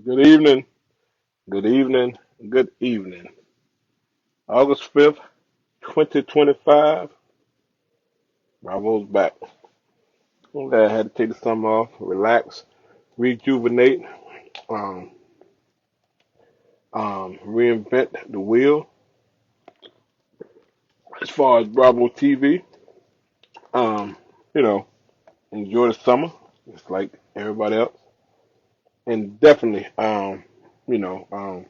Good evening, good evening, good evening. August 5th, 2025. Bravo's back. I'm glad I had to take the summer off, relax, rejuvenate, um, reinvent the wheel. As far as Bravo TV, um, you know, enjoy the summer, just like everybody else. And definitely, you know, um,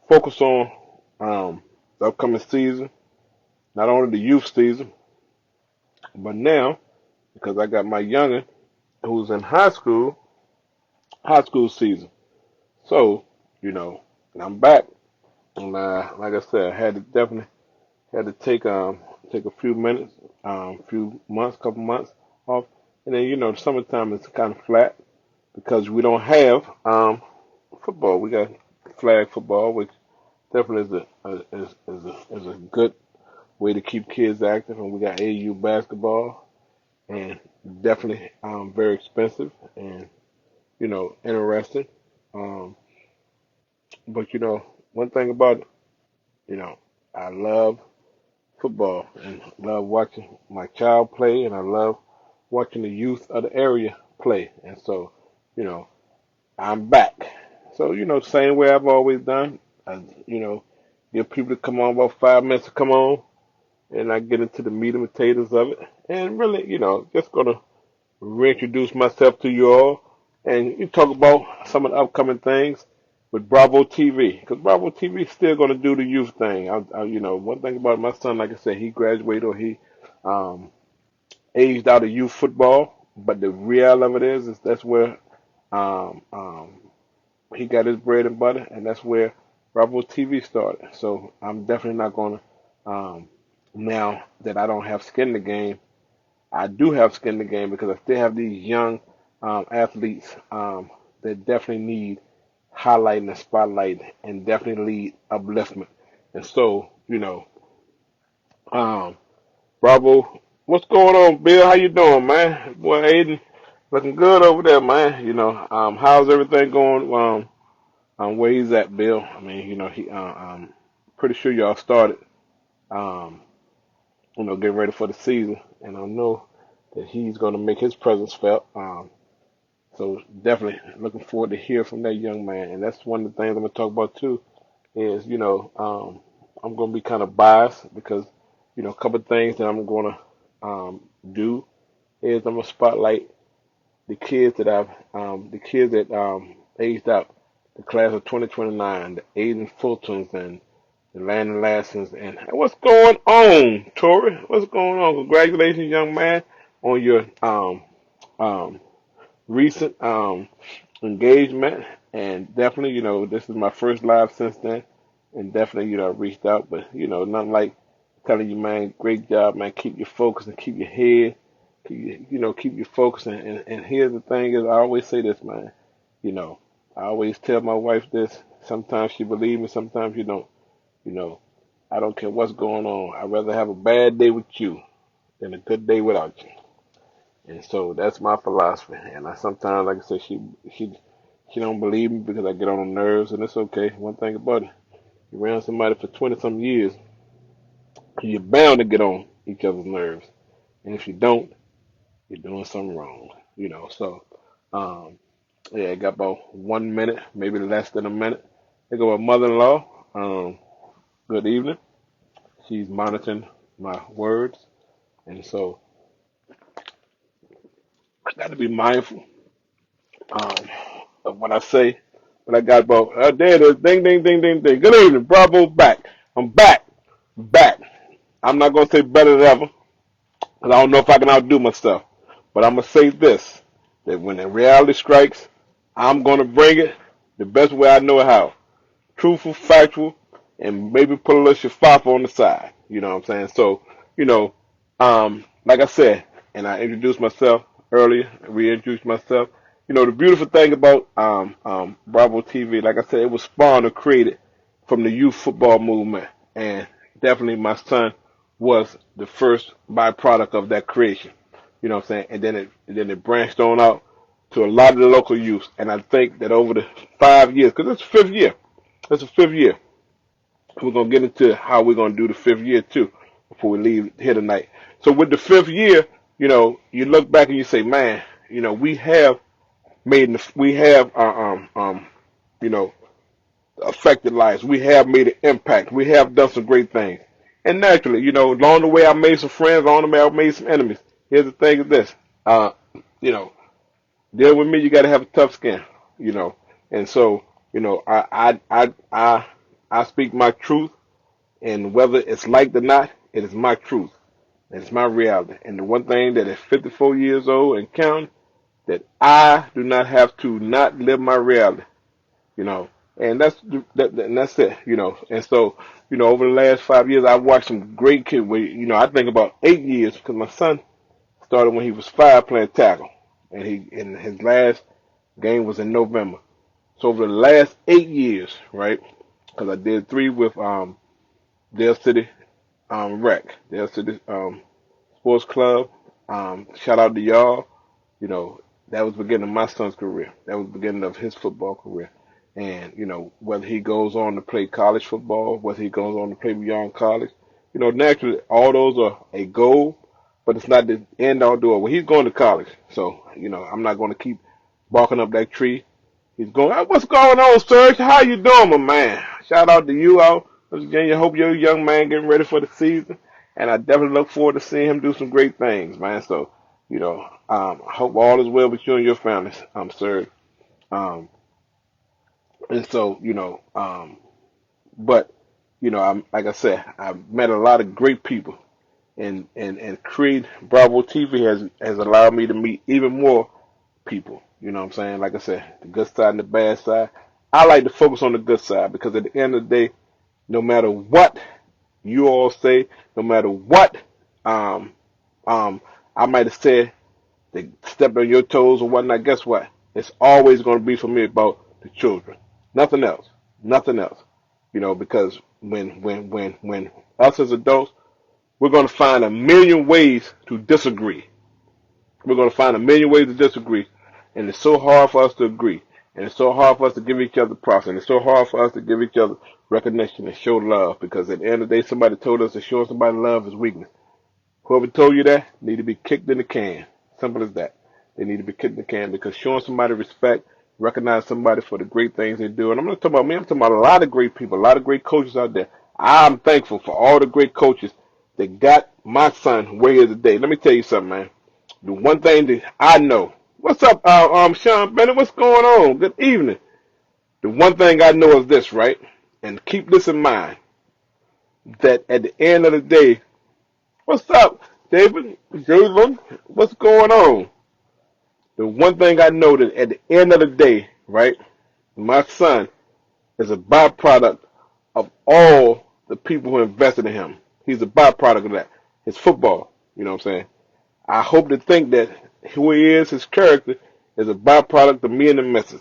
focus on the upcoming season, not only the youth season, but now, because I got my youngin' who's in high school season. So, you know, and I'm back, and like I said, I had to definitely had to take a few minutes, few months, couple months off, and then the summertime is kind of flat because we don't have football. We got flag football, which definitely is a good way to keep kids active, and we got AU basketball, and definitely very expensive and interesting. Um, but one thing about it, you know, I love football and love watching my child play, and I love watching the youth of the area play. And so, you know, I'm back. So, same way I've always done. I, you know, give people to come on about 5 minutes to come on, and I get into the meat and potatoes of it. And really, just gonna reintroduce myself to you all, and you talk about some of the upcoming things with Bravo TV, because Bravo TV is still going to do the youth thing. One thing about my son, like I said, he graduated or he um, aged out of youth football, but the reality of it is that's where um, um, he got his bread and butter, and that's where Bravo TV started. So I'm definitely not going to, now that I don't have skin in the game, I do have skin in the game because I still have these young athletes that definitely need highlighting and spotlight and definitely need upliftment. And so, um, Bravo, what's going on, Bill? How you doing, man? Boy, Aiden, looking good over there, man. How's everything going? Where he's at, Bill? I mean, I'm pretty sure y'all started, um, getting ready for the season, and I know that he's going to make his presence felt. So definitely looking forward to hear from that young man. And that's one of the things I'm going to talk about too is, I'm going to be kind of biased because, a couple of things that I'm going to do is I'm going to spotlight the kids that aged out, the class of 2029, the Aiden Fultons and the Landon Lassens. And what's going on, Tori? What's going on? Congratulations, young man, on your um, recent engagement, and definitely, this is my first live since then, and definitely, I reached out, but nothing like telling you, man, great job, man. Keep your focus and keep your head, keep your focus. And here's the thing: is I always say this, man. You know, I always tell my wife this. Sometimes she believes me, sometimes you don't. You know, I don't care what's going on. I'd rather have a bad day with you than a good day without you. And so that's my philosophy. And I sometimes, like I said, she she don't believe me because I get on her nerves, and it's okay. One thing about it, you're around somebody for 20 some years, you're bound to get on each other's nerves. And if you don't, you're doing something wrong. So um, yeah, I got about 1 minute, maybe less than a minute. I got my mother-in-law. Good evening. She's monitoring my words, and so I got to be mindful um, of what I say. But I got about there it is. Ding, ding, ding, ding, ding. Good evening, Bravo. Back. I'm back. Back. I'm not gonna say better than ever, because I don't know if I can outdo myself. But I'm gonna say this: that when the reality strikes, I'm gonna bring it the best way I know how. Truthful, factual, and maybe put a little shafafa on the side. You know what I'm saying? So, like I said, and I introduced myself earlier, reintroduced myself. The beautiful thing about Bravo TV, like I said, it was spawned or created from the youth football movement, and definitely my son was the first byproduct of that creation. You know what I'm saying? And then it branched on out to a lot of the local youth, and I think that over the 5 years, because it's the fifth year. It's the fifth year. We're gonna get into how we're gonna do the fifth year too before we leave here tonight. So with the fifth year, you look back and you say, man, we have we have you know, affected lives. We have made an impact. We have done some great things. And naturally, along the way, I made some friends. Along the way, I made some enemies. Here's the thing: is this, you know, deal with me. You got to have a tough skin, you know. And so, I speak my truth, and whether it's liked or not, it is my truth. It's my reality. And the one thing that at 54 years old and counting, that I do not have to not live my reality, you know. And that's it, you know. And so, over the last 5 years, I've watched some great kids. I think about 8 years because my son started when he was 5 playing tackle, and his last game was in November. So over the last 8 years, right? Because I did 3 with Dale City Dale City Sports Club. Shout out to y'all. You know, that was the beginning of my son's career. That was the beginning of his football career. And, whether he goes on to play college football, whether he goes on to play beyond college, naturally, all those are a goal, but it's not the end all do it. Well, he's going to college. So, I'm not going to keep barking up that tree. He's going, "Hey, what's going on, Serge? How you doing, my man?" Shout out to you all. Virginia, hope you're a young man getting ready for the season. And I definitely look forward to seeing him do some great things, man. So, I hope all is well with you and your families, Serge. Um, and so, but, I'm, like I said, I've met a lot of great people. And Creed Bravo TV has allowed me to meet even more people. You know what I'm saying? Like I said, the good side and the bad side. I like to focus on the good side because at the end of the day, no matter what you all say, no matter what um, I might have said, they step on your toes or whatnot, guess what? It's always going to be for me about the children. Nothing else. Nothing else. Because when us as adults, we're going to find a million ways to disagree. We're going to find a million ways to disagree. And it's so hard for us to agree. And it's so hard for us to give each other props. And it's so hard for us to give each other recognition and show love. Because at the end of the day, somebody told us that showing somebody love is weakness. Whoever told you that need to be kicked in the can. Simple as that. They need to be kicked in the can because showing somebody respect, recognize somebody for the great things they do. And I'm not talking about me. I'm talking about a lot of great people, a lot of great coaches out there. I'm thankful for all the great coaches that got my son where he is today. Let me tell you something, man. The one thing that I know. What's up, Sean Bennett? What's going on? Good evening. The one thing I know is this, right? And keep this in mind, that at the end of the day, what's up, David? Jalen, what's going on? The one thing I know that at the end of the day, right, my son is a byproduct of all the people who invested in him. He's a byproduct of that. His football, you know what I'm saying? I hope to think that who he is, his character, is a byproduct of me and the missus.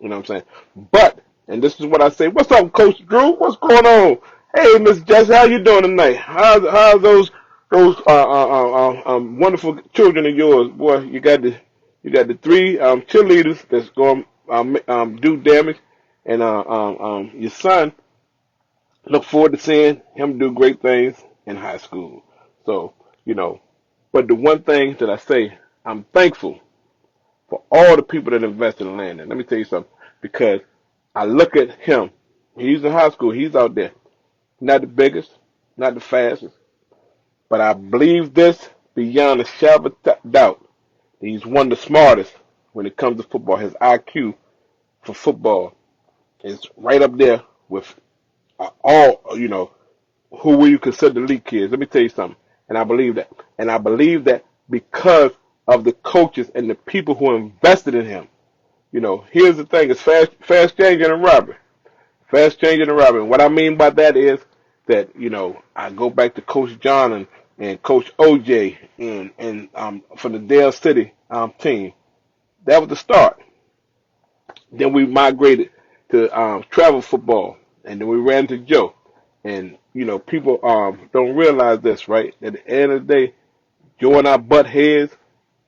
You know what I'm saying? But, and this is what I say, what's up, Coach Drew? What's going on? Hey, Miss Jess, how you doing tonight? How's those wonderful children of yours? Boy, you got the 3 cheerleaders that's going do damage, and your son. Look forward to seeing him do great things in high school. So, but the one thing that I say, I'm thankful for all the people that invested in Landon. Let me tell you something, because I look at him. He's in high school. He's out there. Not the biggest, not the fastest, but I believe this beyond a shadow of doubt. He's one of the smartest when it comes to football. His IQ for football is right up there with all, who will you consider the elite kids? Let me tell you something. And I believe that. And I believe that because of the coaches and the people who invested in him. Here's the thing. It's fast changing and robbing. Fast changing and robbing. What I mean by that is that, I go back to Coach John and Coach OJ and from the Dale City team. That was the start. Then we migrated to travel football. And then we ran to Joe. And, people don't realize this, right? At the end of the day, Joe and I butt heads,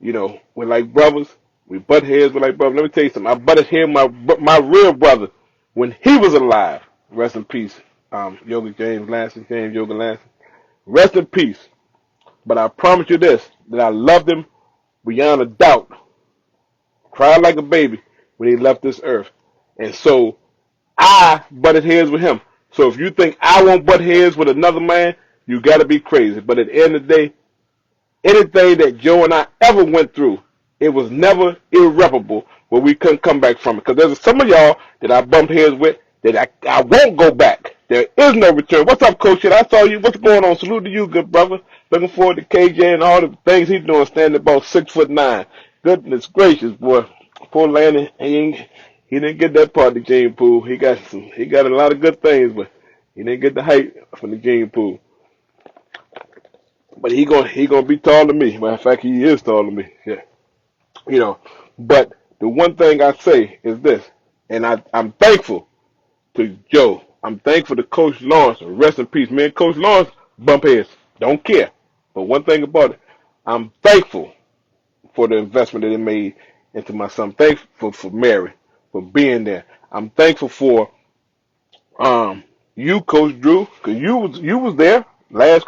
we're like brothers, We butt heads with like brother. Let me tell you something. I butted head with my real brother when he was alive. Rest in peace. Yoga James Lansing, James Yoga Lansing. Rest in peace. But I promise you this, that I loved him beyond a doubt. Cried like a baby when he left this earth. And so I butted heads with him. So if you think I won't butt heads with another man, you got to be crazy. But at the end of the day, anything that Joe and I ever went through, it was never irreparable where we couldn't come back from it. Because there's some of y'all that I bumped heads with that I won't go back. There is no return. What's up, Coach? I saw you. What's going on? Salute to you, good brother. Looking forward to KJ and all the things he's doing, standing about 6'9". Goodness gracious, boy. Poor Landon, he didn't get that part of the gene pool. He got a lot of good things, but he didn't get the height from the gene pool. But he gonna be taller than me. Matter of fact, he is taller than me. Yeah. But the one thing I say is this, and I'm thankful to Joe. I'm thankful to Coach Lawrence. Rest in peace. Me and Coach Lawrence bump heads. Don't care. But one thing about it, I'm thankful for the investment that they made into my son. I'm thankful for Mary for being there. I'm thankful for you, Coach Drew, because you was there last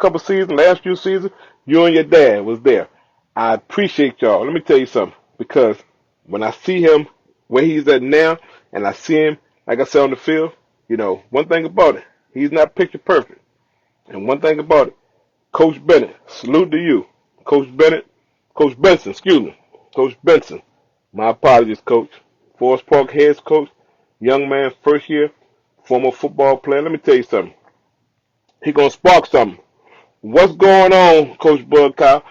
few seasons. You and your dad was there. I appreciate y'all. Let me tell you something, because when I see him where he's at now, and I see him, like I said, on the field, one thing about it, he's not picture perfect. And one thing about it, Coach Bennett, salute to you. Coach Benson, excuse me. Coach Benson, my apologies, Coach. Forest Park head coach, young man, first year, former football player. Let me tell you something. He gonna spark something. What's going on, Coach Bug Kyle?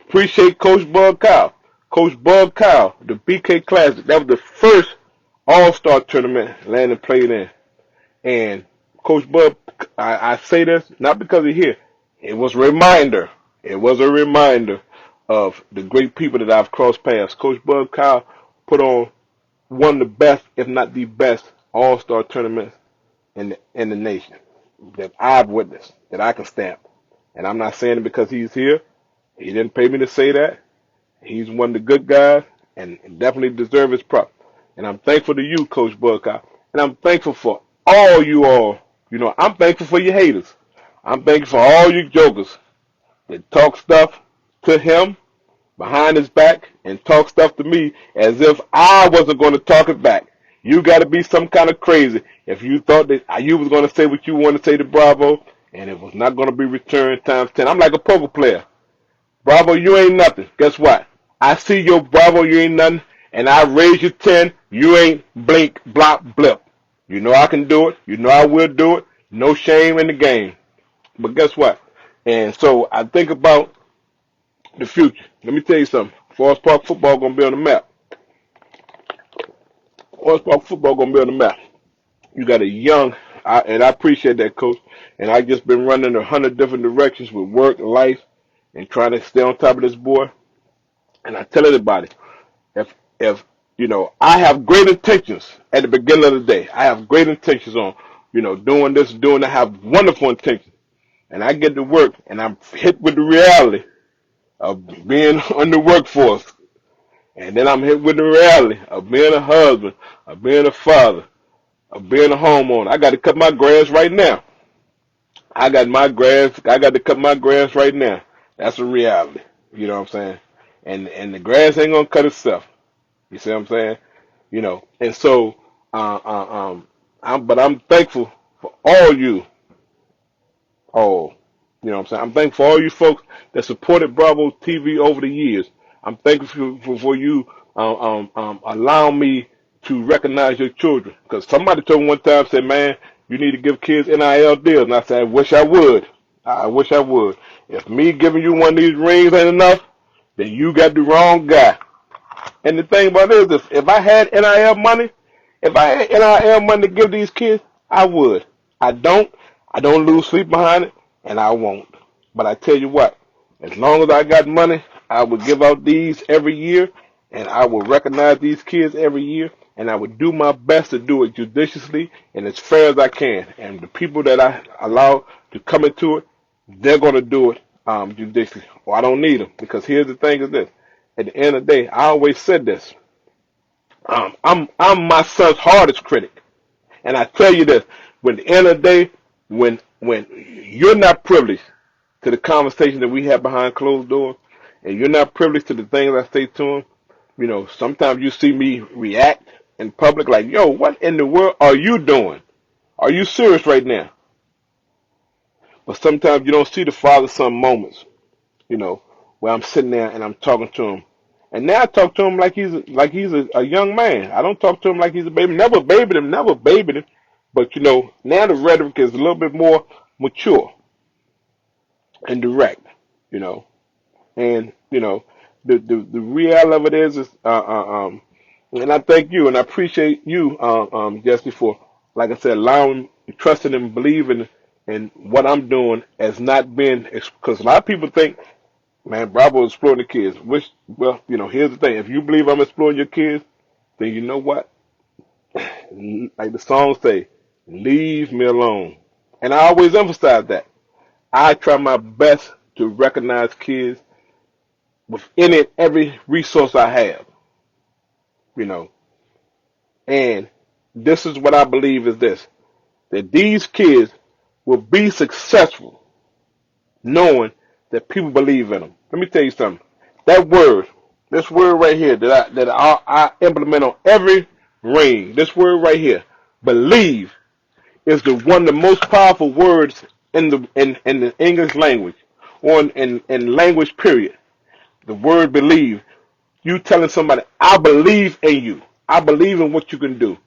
Appreciate Coach Bug Kyle. Coach Bug Kyle, the BK Classic. That was the first All-Star tournament Landon played in. And Coach Bug, I say this not because he's here. It was a reminder. It was a reminder of the great people that I've crossed paths. Coach Bug Kyle put on one of the best, if not the best, All-Star tournaments in the nation that I've witnessed, that I can stamp. And I'm not saying it because he's here. He didn't pay me to say that. He's one of the good guys and definitely deserves his prop. And I'm thankful to you, Coach Buckeye. And I'm thankful for all you all. I'm thankful for your haters. I'm thankful for all you jokers that talk stuff to him behind his back and talk stuff to me as if I wasn't going to talk it back. You got to be some kind of crazy if you thought that you was going to say what you want to say to Bravo and it was not going to be returned times 10. I'm like a poker player. Bravo, you ain't nothing. Guess what? I see your Bravo, you ain't nothing, and I raise you 10, you ain't blink, blop, blip. You know I can do it. You know I will do it. No shame in the game. But guess what? And so I think about the future. Let me tell you something. Forest Park football going to be on the map. Forest Park football going to be on the map. You got a young, and I appreciate that, Coach, and I just been running 100 different directions with work, life, and trying to stay on top of this boy. And I tell everybody, if I have great intentions at the beginning of the day. I have great intentions on, doing this, doing that. I have wonderful intentions. And I get to work, and I'm hit with the reality of being on the workforce. And then I'm hit with the reality of being a husband, of being a father, of being a homeowner. I got to cut my grass right now. I got to cut my grass right now. That's a reality. You know what I'm saying? And the grass ain't gonna cut itself. You see what I'm saying? And so I'm thankful for all you. Oh, you know what I'm saying? I'm thankful for all you folks that supported Bravo TV over the years. I'm thankful for you allowing me to recognize your children. Because somebody told me one time, said, man, you need to give kids NIL deals. And I said, I wish I would. I wish I would. If me giving you one of these rings ain't enough, then you got the wrong guy. And the thing about it is, if I had NIL money, to give these kids, I would. I don't lose sleep behind it, and I won't. But I tell you what, as long as I got money, I would give out these every year, and I will recognize these kids every year, and I would do my best to do it judiciously and as fair as I can. And the people that I allow to come into it, they're going to do it judiciously, or I don't need them. Because here's the thing is this. At the end of the day, I always said this. I'm my son's hardest critic. And I tell you this, when the end of the day, when you're not privileged to the conversation that we have behind closed doors, and you're not privileged to the things I say to him, sometimes you see me react in public like, yo, what in the world are you doing? Are you serious right now? But sometimes you don't see the father-son moments, you know, where I'm sitting there and I'm talking to him. And now I talk to him like he's a young man. I don't talk to him like he's a baby. Never babied him. But now the rhetoric is a little bit more mature and direct, you know. And the reality of it is and I thank you and I appreciate you, Jesse, for, like I said, allowing, trusting and believing in what I'm doing as not being, because a lot of people think, man, Bravo is exploring the kids. Which, well, here's the thing: if you believe I'm exploring your kids, then you know what? Like the song say, leave me alone. And I always emphasize that. I try my best to recognize kids with any and every resource I have, you know. And this is what I believe is this, that these kids will be successful knowing that people believe in them. Let me tell you something. That word, this word right here that I implement on every ring, this word right here, believe, is one of the most powerful words in the English language, or in language period. The word believe. You telling somebody, I believe in you. I believe in what you can do.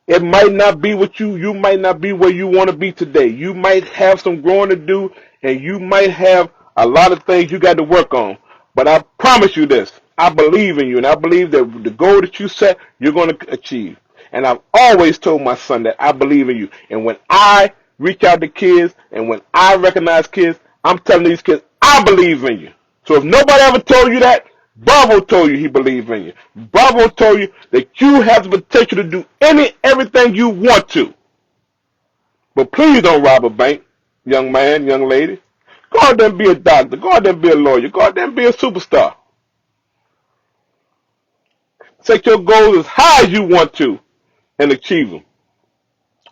It might not be you might not be where you want to be today. You might have some growing to do, and you might have a lot of things you got to work on. But I promise you this, I believe in you, and I believe that the goal that you set, you're going to achieve. And I've always told my son that I believe in you. And when I reach out to kids, and when I recognize kids, I'm telling these kids, I believe in you. So if nobody ever told you that, Bravo told you he believed in you. Bravo told you that you have the potential to do everything you want to. But please don't rob a bank, young man, young lady. Go out there and be a doctor. Go out there and be a lawyer. Go out there and be a superstar. Set your goals as high as you want to and achieve them.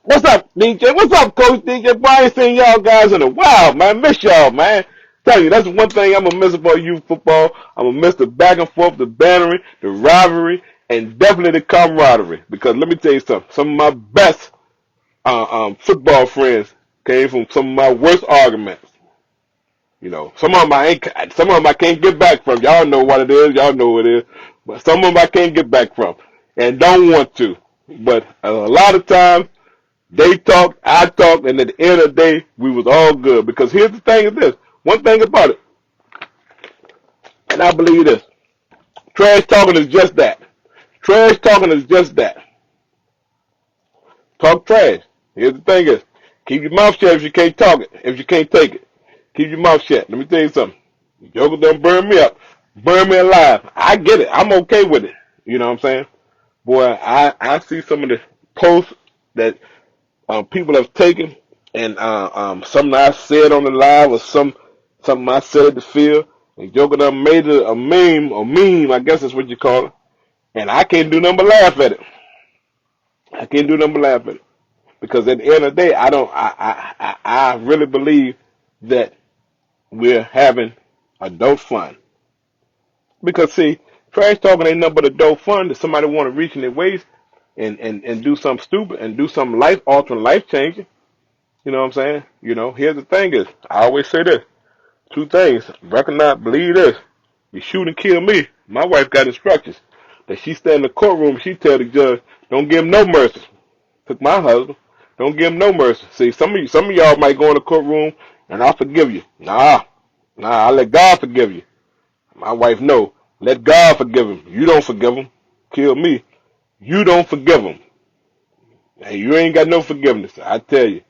What's up, DJ? What's up, Coach DJ? Boy, I ain't seen y'all guys in a while, man. Miss y'all, man. Tell you, that's one thing I'm gonna miss about youth football. I'm gonna miss the back and forth, the bantering, the rivalry, and definitely the camaraderie. Because let me tell you something. Some of my best football friends came from some of my worst arguments. Some of them I can't get back from. Y'all know what it is. Y'all know what it is. But some of them I can't get back from, and don't want to. But a lot of times they talked, I talked, and at the end of the day, we was all good. Because here's the thing: is this one thing about it, and I believe this: trash talking is just that. Trash talking is just that. Talk trash. Here's the thing: is keep your mouth shut if you can't talk it. If you can't take it, keep your mouth shut. Let me tell you something. Joker done burn me up, burn me alive. I get it. I'm okay with it. You know what I'm saying? Boy, I see some of the posts that people have taken, and something I said on the live, or something I said at the field, and Joker done made it a meme, I guess that's what you call it, and I can't do nothing but laugh at it. I can't do nothing but laugh at it, because at the end of the day, I really believe that we're having adult fun. Because see, trash talking ain't nothing but adult fun that somebody want to reach in their waist and do something stupid and do something life altering, life changing. You know what I'm saying? Here's the thing is, I always say this. Two things. Recognize, believe this. You shoot and kill me. My wife got instructions that she stand in the courtroom, she tell the judge, don't give him no mercy. Took my husband. Don't give him no mercy. See, some of y'all might go in the courtroom and I'll forgive you. Nah, I let God forgive you. My wife know. Let God forgive him. You don't forgive him. Kill me. You don't forgive him. Hey, you ain't got no forgiveness. I tell you.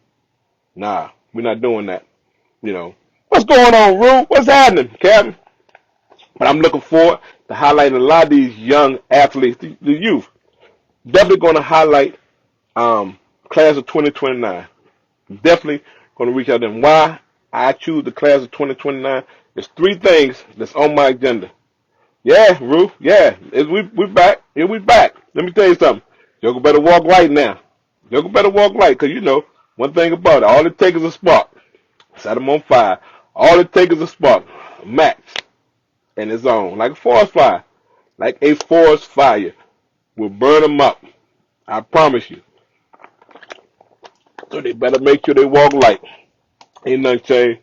Nah, we're not doing that. What's going on, Rue? What's happening, Captain? But I'm looking forward to highlighting a lot of these young athletes, the youth. Definitely going to highlight class of 2029. Definitely going to reach out to them. Why I choose the class of 2029? There's three things that's on my agenda. Yeah, Rue. Yeah, we back. Here we back. Let me tell you something. Joker better walk right now. Joker better walk right, because you know, one thing about it, all it takes is a spark. Set him on fire. All it takes is a spark. Max. And it's on. Like a forest fire. Like a forest fire. Will burn them up. I promise you. So they better make sure they walk light. Ain't nothing changed.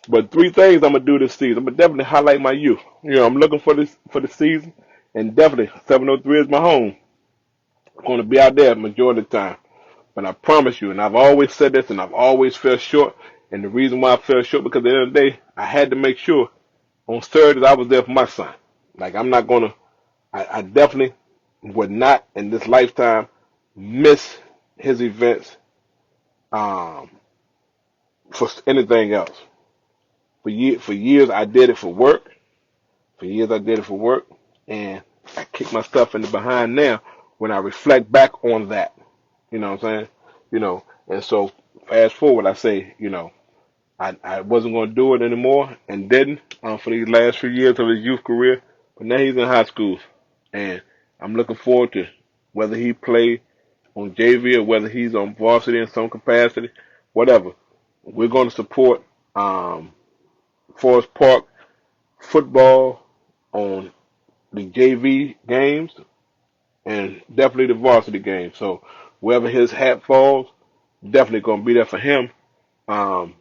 But three things I'm gonna do this season. I'm gonna definitely highlight my youth. You know, I'm looking for this for the season, and definitely 703 is my home. I'm gonna be out there majority of the time. But I promise you, and I've always said this, and I've always fell short. And the reason why I fell short because at the end of the day, I had to make sure on Saturdays I was there for my son. Like I'm not gonna. I definitely would not in this lifetime miss his events um, for anything else. For years I did it for work. For years I did it for work, and I kick myself in the behind now when I reflect back on that. You know what I'm saying? You know, and so fast forward, I say, you know, I wasn't going to do it anymore and didn't for these last few years of his youth career. But now he's in high school, and I'm looking forward to whether he play on JV or whether he's on varsity in some capacity, whatever. We're going to support Forest Park football on the JV games and definitely the varsity games. So wherever his hat falls, definitely going to be there for him. Um,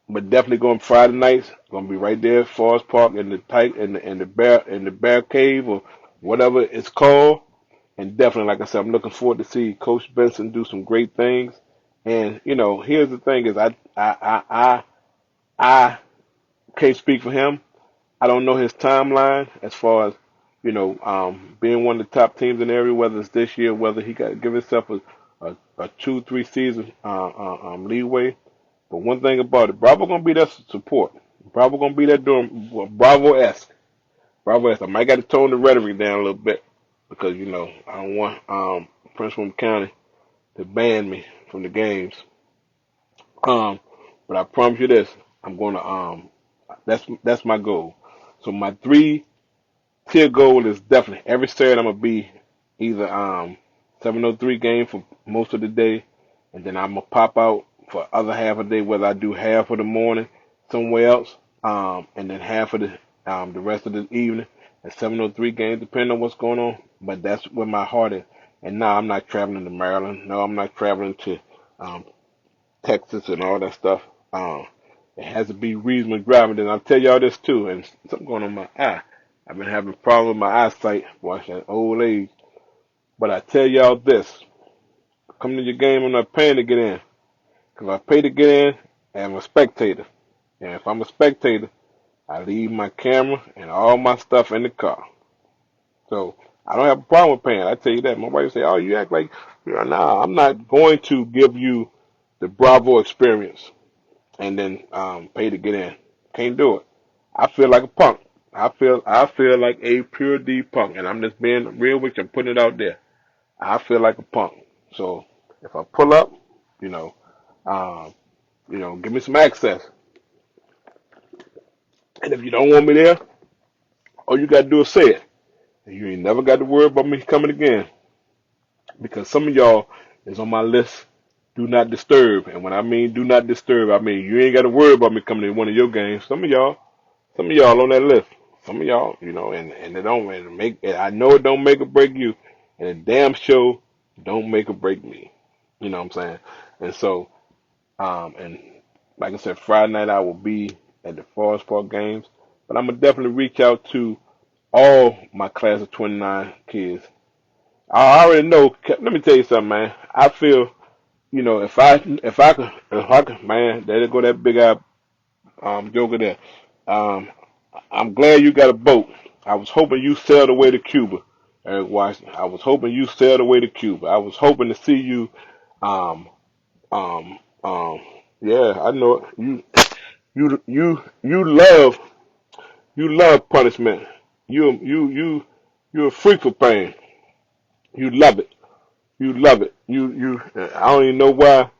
but definitely going Friday nights. Going to be right there at Forest Park in the tight in the bear cave or whatever it's called. And definitely, like I said, I'm looking forward to see Coach Benson do some great things. And you know, here's the thing: is I can't speak for him. I don't know his timeline as far as being one of the top teams in the area. Whether it's this year, whether he got to give himself a 2-3 season leeway. But one thing about it, Bravo gonna be there to support. Bravo gonna be there doing Bravo-esque. Bravo-esque. I might got to tone the rhetoric down a little bit because I don't want Prince William County to ban me from the games. Um, but I promise you this, I'm gonna that's my goal. So my 3-tier goal is definitely every Saturday I'm gonna be either 703 game for most of the day, and then I'm gonna pop out for other half of the day, whether I do half of the morning somewhere else, and then half of the rest of the evening at 703 games, depending on what's going on. But that's where my heart is. And now I'm not traveling to Maryland. No, I'm not traveling to um, Texas and all that stuff. It has to be reasonable driving. Then I'll tell y'all this too, and something going on my eye. I've been having a problem with my eyesight watching old age. But I tell y'all this, come to your game, I'm not paying to get in. Because I pay to get in, and I'm a spectator. And if I'm a spectator, I leave my camera and all my stuff in the car. So I don't have a problem with paying. I tell you that. My wife say, "Oh, you act like nah." I'm not going to give you the Bravo experience and then pay to get in. Can't do it. I feel like a punk. I feel like a pure D punk, and I'm just being real with you. I'm putting it out there. I feel like a punk. So if I pull up, you know, um, give me some access. And if you don't want me there, all you gotta do is say it. And you ain't never got to worry about me coming again. Because some of y'all is on my list, do not disturb. And when I mean do not disturb, I mean you ain't got to worry about me coming to one of your games. Some of y'all on that list. Some of y'all, and it don't make. I know it don't make or break you, and a damn show don't make or break me. You know what I'm saying? And so, and like I said, Friday night I will be at the Forest Park games, but I'm gonna definitely reach out to all my class of 29 kids. I already know. Let me tell you something, man. I feel, if I could, man, there go that big eye joker there. Um, I'm glad you got a boat. I was hoping you sailed away to Cuba, Eric Washington. I was hoping you sailed away to Cuba. I was hoping to see you. Um, um, um, yeah, I know it. You love punishment. You're a freak for pain. You love it. You love it. I don't even know why.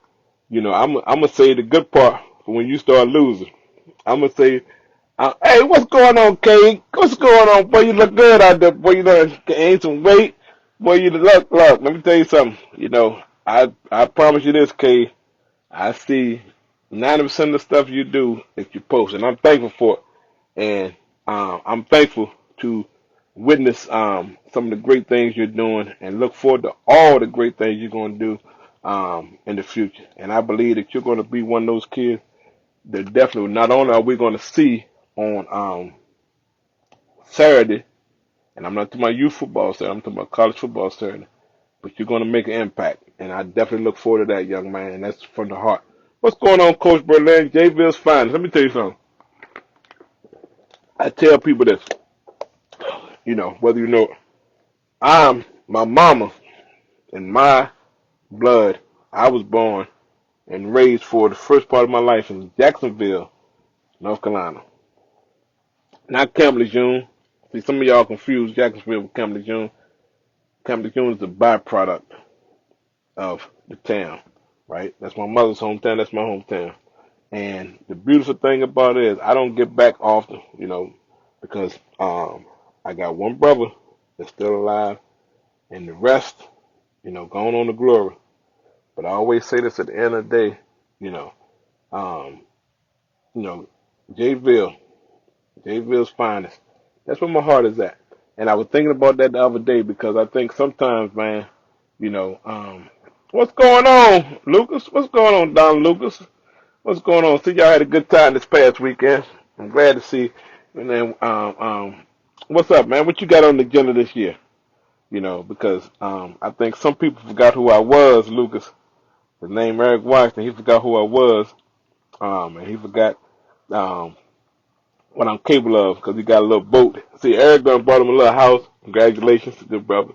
I'm gonna say the good part for when you start losing. I'm gonna say, hey, what's going on, Kate? What's going on, boy? You look good out there, boy. You know, gain some weight. Well, you look. Let me tell you something. I promise you this, Kay. I see 90% of the stuff you do that you post, and I'm thankful for it. And I'm thankful to witness some of the great things you're doing, and look forward to all the great things you're going to do in the future. And I believe that you're going to be one of those kids that definitely not only are we going to see on Saturday, and I'm not talking about youth football Saturday, I'm talking about college football Saturday, but you're going to make an impact. And I definitely look forward to that, young man. And that's from the heart. What's going on, Coach Berlin? Jayville's finest. Let me tell you something. I tell people this, whether you know, I'm my mama and my blood. I was born and raised for the first part of my life in Jacksonville, North Carolina. Not Camp Lejeune. See, some of y'all confuse Jacksonville with Camp Lejeune. Camp Lejeune is the byproduct of the town, right? That's my mother's hometown. That's my hometown. And the beautiful thing about it is I don't get back often, because I got one brother that's still alive, and the rest, going on to glory. But I always say this at the end of the day, you know, um, you know, Jayville, Jayville's finest. That's where my heart is at. And I was thinking about that the other day because I think sometimes, man, you know, um, what's going on, Lucas? What's going on, Don Lucas? What's going on? See, y'all had a good time this past weekend. I'm glad to see. And then, what's up, man? What you got on the agenda this year? Because I think some people forgot who I was, Lucas. His name Eric Washington. He forgot who I was, and he forgot um, what I'm capable of because he got a little boat. See, Eric done brought him a little house. Congratulations to good brother.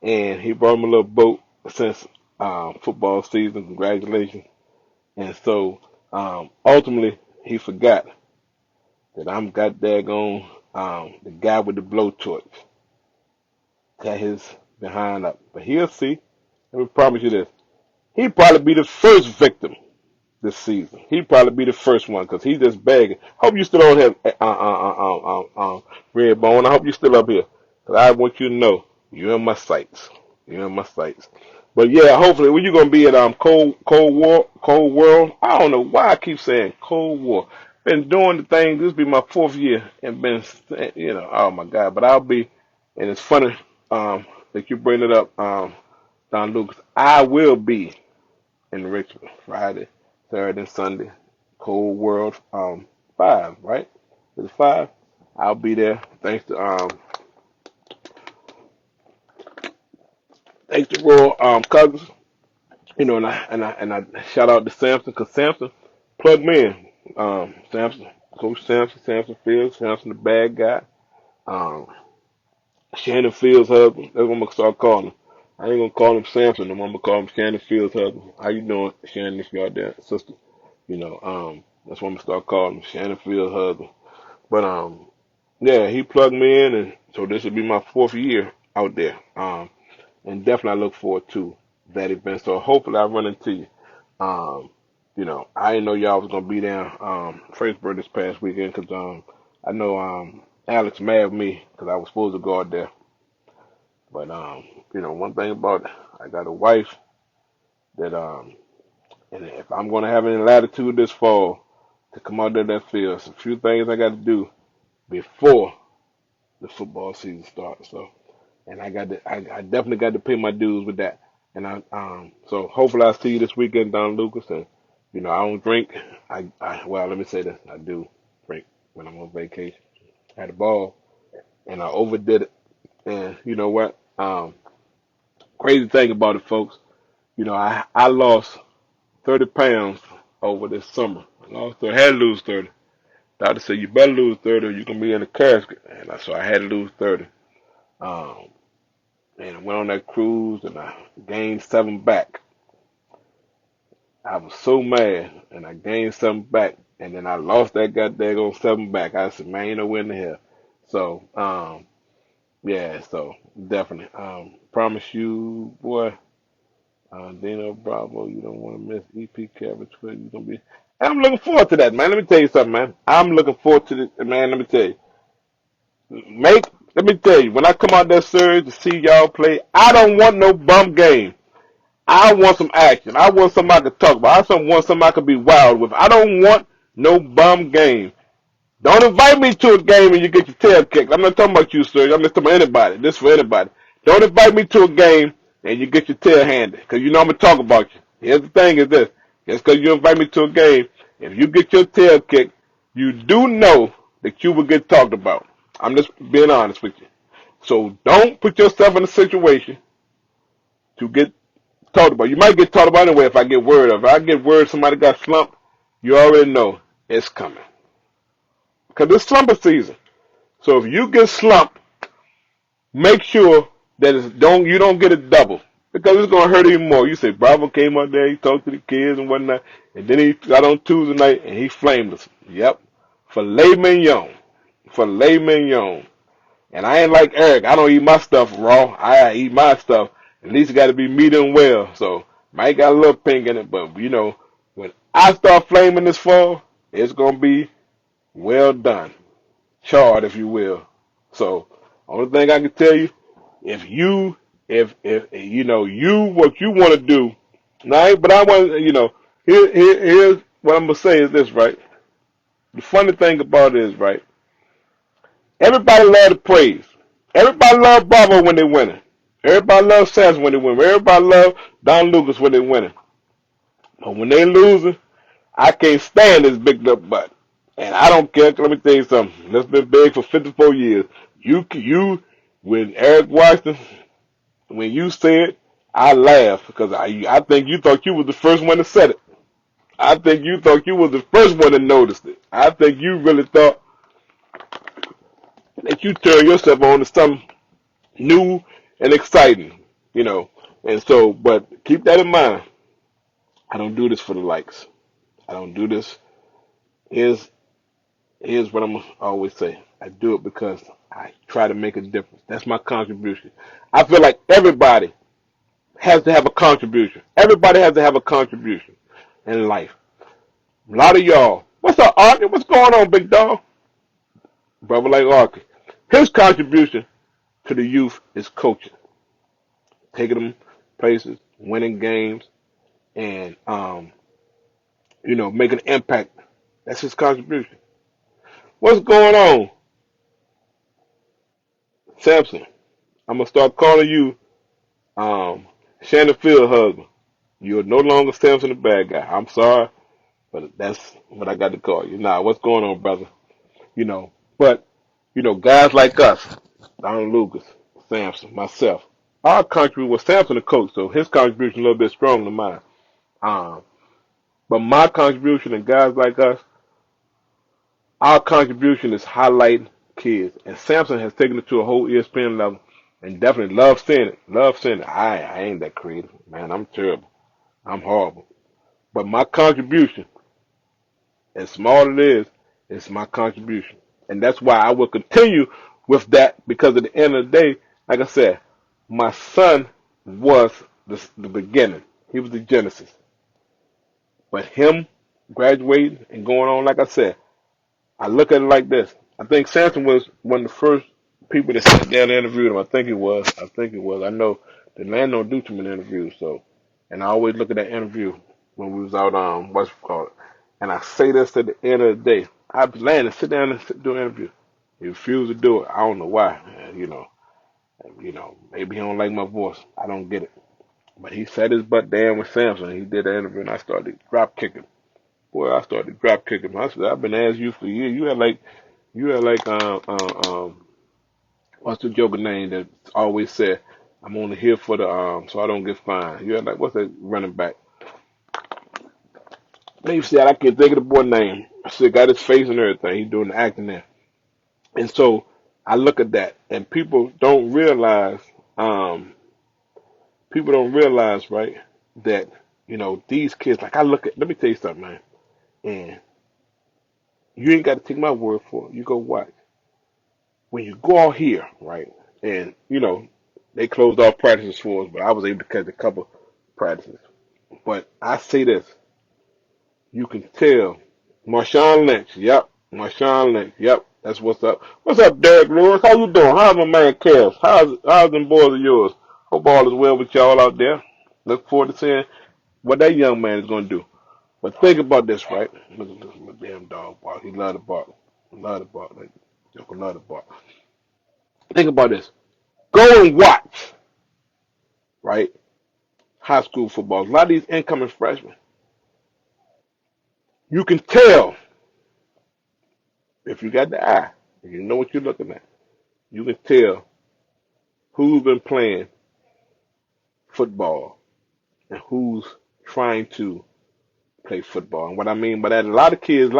And he brought him a little boat since football season. Congratulations. And so ultimately, he forgot that I'm got daggone the guy with the blowtorch. Got his behind up. But he'll see. Let me promise you this. He'd probably be the first victim this season. He'd probably be the first one because he's just begging. Hope you still don't have Red Bone. I hope you're still up here because I want you to know you're in my sights. You're in my sights. But yeah, hopefully, when you gonna be at Cold World? I don't know why I keep saying Cold War. Been doing the thing. This will be my fourth year and been, oh my God. But I'll be, and it's funny that you bring it up, Don Lucas. I will be in Richmond Friday, Saturday, and Sunday. Cold World 5, right? Is it 5? I'll be there. Thanks to Royal Cousins. And I shout out to Samson because Samson plugged me in. Samson, Coach Samson Fields, Samson the bad guy. Um, Shannon Fields' husband. That's what I'm gonna start calling him. I ain't gonna call him Samson. I'm gonna call him Shannon Fields' husband. How you doing, Shannon? If you're out there, sister. That's what I'm gonna start calling him, Shannon Fields' husband. But yeah, he plugged me in, and so this will be my fourth year out there. And definitely I look forward to that event. So hopefully I run into you. Um, I didn't know y'all was gonna be down Fredericksburg this past weekend because I know Alex mad at me because I was supposed to go out there. But one thing about it, I got a wife that and if I'm gonna have any latitude this fall to come out there that field, there's a few things I got to do before the football season starts. So, and I definitely got to pay my dues with that. And so hopefully I see you this weekend, Don Lucas. And I don't drink. Well, let me say this: I do drink when I'm on vacation. I had a ball, and I overdid it. And you know what? Crazy thing about it, folks. I lost 30 pounds over this summer. I had to lose 30. Doctor said you better lose 30 or you're gonna be in a casket. And so I had to lose 30. Um, and I went on that cruise and I gained 7 back. I was so mad and I gained 7 back and then I lost that goddamn 7 back. I said, man, ain't nowhere in the hell. So, yeah, so definitely. Promise you, boy, Dino Bravo, you don't want to miss EP Cabbage Twitter. You're gonna be. I'm looking forward to that, man. Let me tell you something, man. I'm looking forward to this, man. Let me tell you. Make let me tell you, when I come out there, sir, to see y'all play, I don't want no bum game. I want some action. I want somebody to talk about. I want somebody to be wild with. I don't want no bum game. Don't invite me to a game and you get your tail kicked. I'm not talking about you, sir. I'm just talking about anybody. This is for anybody. Don't invite me to a game and you get your tail handed, because you know I'm going to talk about you. Here's the thing is this. Just because you invite me to a game, if you get your tail kicked, you do know that you will get talked about. I'm just being honest with you. So don't put yourself in a situation to get talked about. You might get talked about anyway if I get word of it. If I get word somebody got slumped, you already know it's coming. Because it's slumper season. So if you get slumped, make sure that you don't get it double. Because it's gonna hurt even more. You say Bravo came out there, he talked to the kids and whatnot, and then he got on Tuesday night and he flamed us. Yep. Filet mignon. Filet mignon. And I ain't like Eric. I don't eat my stuff raw. I eat my stuff. At least it got to be medium well. So might got a little pink in it, but you know, when I start flaming this fall, it's gonna be well done, charred if you will. So only thing I can tell you, if you know what you want to do, right? But I want here's what I'm gonna say is this, right? The funny thing about it is, right? Everybody love to praise. Everybody love Bravo when they winning. Everybody love Samson when they win. Everybody love Don Lucas when they winning. But when they losing, I can't stand this big up butt. And I don't care. Let me tell you something. That's been big for 54 years. When Eric Washington, when you said, I laughed because I think you thought you was the first one to said it. I think you thought you was the first one to notice it. I think you really thought that you turned yourself on to something new and exciting, you know. And so, but keep that in mind. I don't do this for the likes. I don't do this. Here's what I'm gonna always say. I do it because I try to make a difference. That's my contribution. I feel like everybody has to have a contribution. Everybody has to have a contribution in life. A lot of y'all, what's up, Arky? What's going on, big dog? Brother like Arky. His contribution to the youth is coaching, taking them places, winning games, and making an impact. That's his contribution. What's going on, Samson? I'm gonna start calling you Shannon Field husband. You're no longer Samson the bad guy. I'm sorry, but that's what I got to call you. Nah, what's going on, brother? You know, but guys like us, Donald Lucas, Samson, myself, our country was Samson the coach, so his contribution a little bit stronger than mine. Um, but my contribution and guys like us, our contribution is highlighting kids, and Samson has taken it to a whole ESPN level, and definitely love seeing it. Love seeing it. I ain't that creative, man. I'm terrible. I'm horrible. But my contribution, as small as it is, it's my contribution, and that's why I will continue with that, because at the end of the day, like I said, my son was the beginning. He was the genesis. But him graduating and going on, like I said, I look at it like this. I think Samson was one of the first people that sat down and interviewed him. I think it was. I know the man don't do too many interviews, so, and I always look at that interview when we was out what's it called. And I say this at the end of the day. I land and sit down and do an interview. He refused to do it. I don't know why. Maybe he don't like my voice. I don't get it. But he sat his butt down with Samson. He did the interview, and I started drop kicking. Boy, I started drop kicking. I said, I've been asking you for years. You had like what's the joker name that always said, I'm only here for the so I don't get fined. You had like, what's that running back? He said, I can't think of the boy name. I said, got his face and everything. He's doing the acting there. And so I look at that, and um people don't realize, right, that these kids, like, let me tell you something, man. And you ain't got to take my word for it. You go watch. When you go out here, right, and they closed off practices for us, but I was able to catch a couple practices. But I say this, you can tell Marshawn Lynch, yep, That's what's up. What's up, Derek Lewis? How you doing? How's my man Kev? How's them boys of yours? Hope all is well with y'all out there. Look forward to seeing what that young man is going to do. But think about this, right? Look at my damn dog bark. He love to bark. Love to bark. Like, Joker love to bark. Think about this. Go and watch, right? High school football. A lot of these incoming freshmen, you can tell if you got the eye, if you know what you're looking at. You can tell who's been playing football and who's trying to play football. And what I mean by that, a lot of kids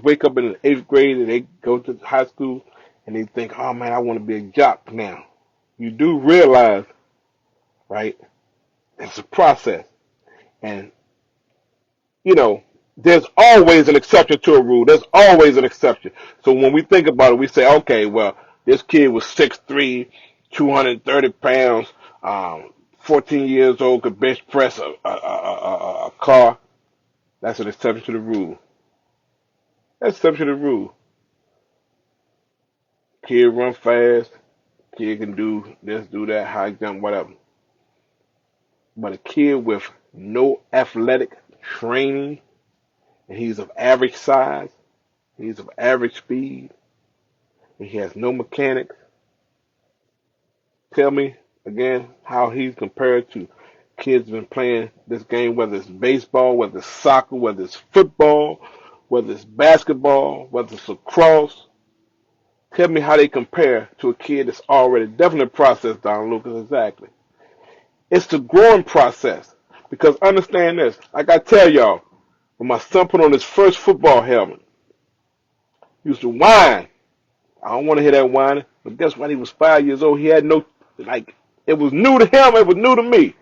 wake up in the eighth grade and they go to high school and they think, oh man, I want to be a jock now. You do realize, right? It's a process. And, you know, there's always an exception to a rule. There's always an exception. So when we think about it, we say, okay, well, this kid was 6'3", 230 pounds, 14 years old, could bench press a car. That's an exception to the rule. That's an exception to the rule. Kid run fast. Kid can do this, do that, high jump, whatever. But a kid with no athletic training, and he's of average size, he's of average speed, and he has no mechanics. Tell me again how he's compared to kids who've been playing this game, whether it's baseball, whether it's soccer, whether it's football, whether it's basketball, whether it's lacrosse. Tell me how they compare to a kid that's already definitely processed, Don Lucas, exactly. It's the growing process. Because understand this, like I tell y'all, when my son put on his first football helmet, he used to whine. I don't want to hear that whining, but guess what? He was 5 years old. He had no, like, it was new to him, it was new to me.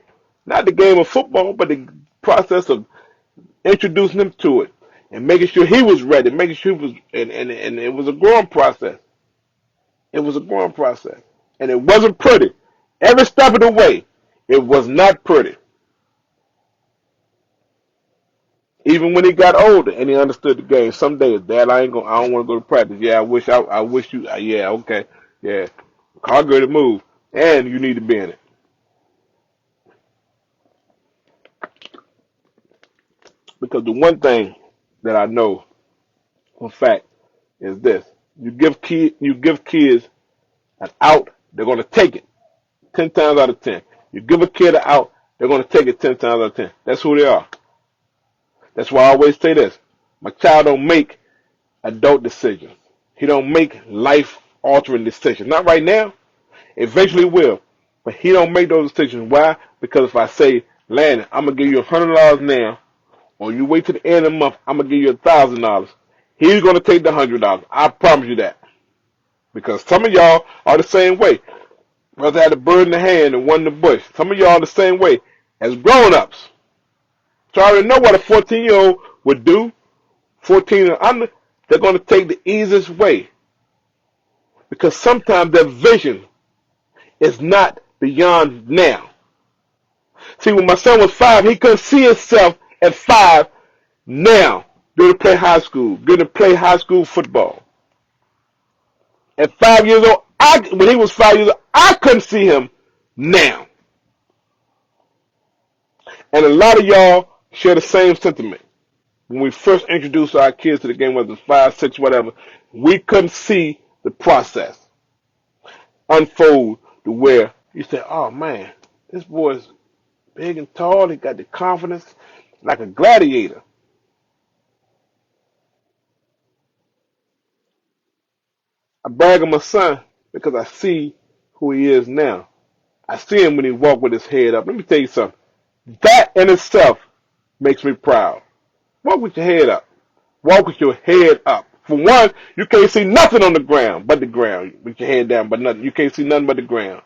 Not the game of football, but the process of introducing him to it and making sure he was ready, making sure he was, and it was a growing process. It was a growing process. And it wasn't pretty. Every step of the way, it was not pretty. Even when he got older and he understood the game, some days, Dad, I don't want to go to practice. Yeah, I wish you, yeah, okay, yeah. Car good to move, and you need to be in it. Because the one thing that I know for fact is this: you give kids an out, they're gonna take it 10 times out of 10. You give a kid an out, they're gonna take it 10 times out of 10. That's who they are. That's why I always say this: my child don't make adult decisions. He don't make life altering decisions. Not right now. Eventually will. But he don't make those decisions. Why? Because if I say, Landon, I'm gonna give you $100 now, or you wait to the end of the month, I'm gonna give you $1,000. He's gonna take the $100. I promise you that. Because some of y'all are the same way. Rather had a bird in the hand and one in the bush. Some of y'all are the same way as grown-ups. So I already know what a 14-year-old would do. 14 and under, they're going to take the easiest way. Because sometimes their vision is not beyond now. See, when my son was 5, he couldn't see himself at 5 now going to play high school, going to play high school football. At 5 years old, when he was 5 years old, I couldn't see him now. And a lot of y'all share the same sentiment. When we first introduced our kids to the game, whether it's 5, 6, whatever, we couldn't see the process unfold to where you say, oh man, this boy's big and tall, he got the confidence like a gladiator. I brag on my son because I see who he is now. I see him when he walks with his head up. Let me tell you something. That in itself makes me proud. Walk with your head up. Walk with your head up. For one, you can't see nothing on the ground but the ground. With your head down, but nothing. You can't see nothing but the ground.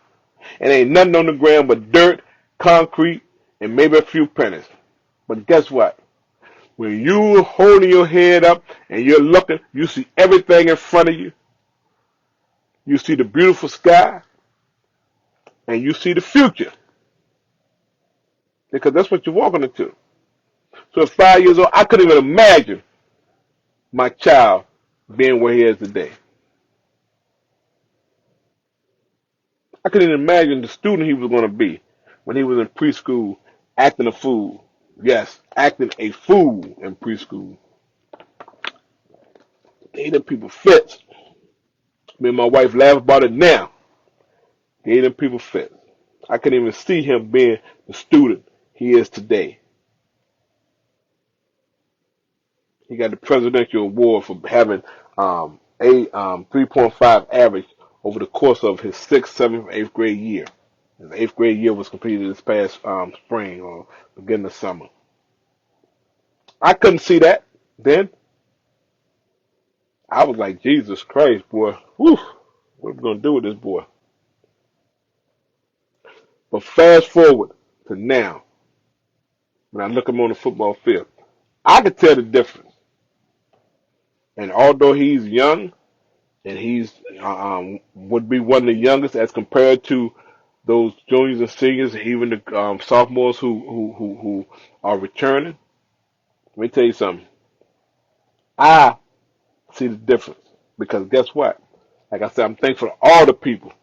And ain't nothing on the ground but dirt, concrete, and maybe a few pennies. But guess what? When you holding your head up and you're looking, you see everything in front of you. You see the beautiful sky, and you see the future. Because that's what you're walking into. So at 5 years old, I couldn't even imagine my child being where he is today. I couldn't imagine the student he was going to be when he was in preschool acting a fool. Yes, acting a fool in preschool. Gave them people fits. Me and my wife laugh about it now. Gave them people fits. I couldn't even see him being the student he is today. He got the presidential award for having a 3.5 average over the course of his sixth, seventh, eighth grade year. His eighth grade year was completed this past spring or beginning of summer. I couldn't see that then. I was like, Jesus Christ, boy. Whew, what are we going to do with this boy? But fast forward to now, when I look at him on the football field, I could tell the difference. And although he's young, and he's would be one of the youngest as compared to those juniors and seniors, even the sophomores who are returning. Let me tell you something. I see the difference because guess what? Like I said, I'm thankful for all the people.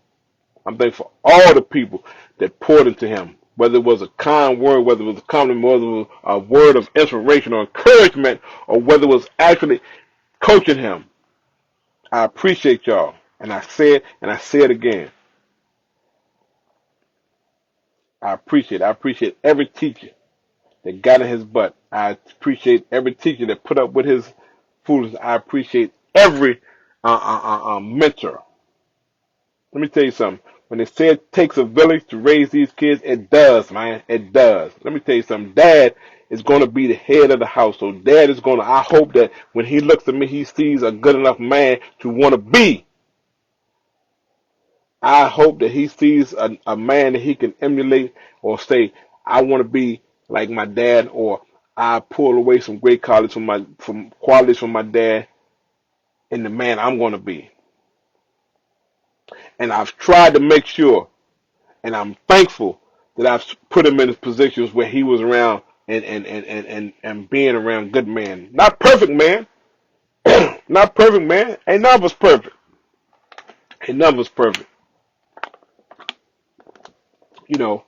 I'm thankful for all the people that poured into him. Whether it was a kind word, whether it was a compliment, whether it was a word of inspiration or encouragement, or whether it was actually coaching him. I appreciate y'all. And I said, and I say it again. I appreciate it. I appreciate every teacher that got in his butt. I appreciate every teacher that put up with his foolishness. I appreciate every mentor. Let me tell you something. When they say it takes a village to raise these kids, it does, man. It does. Let me tell you something. Dad is going to be the head of the household. Dad is going to, I hope that when he looks at me, he sees a good enough man to want to be. I hope that he sees a man that he can emulate or say, I want to be like my dad, or I pull away some great qualities from my dad in the man I'm going to be. And I've tried to make sure, and I'm thankful that I've put him in his positions where he was around and being around good men. Not perfect man. Not perfect man. Ain't none of us perfect. Ain't none of us perfect. You know,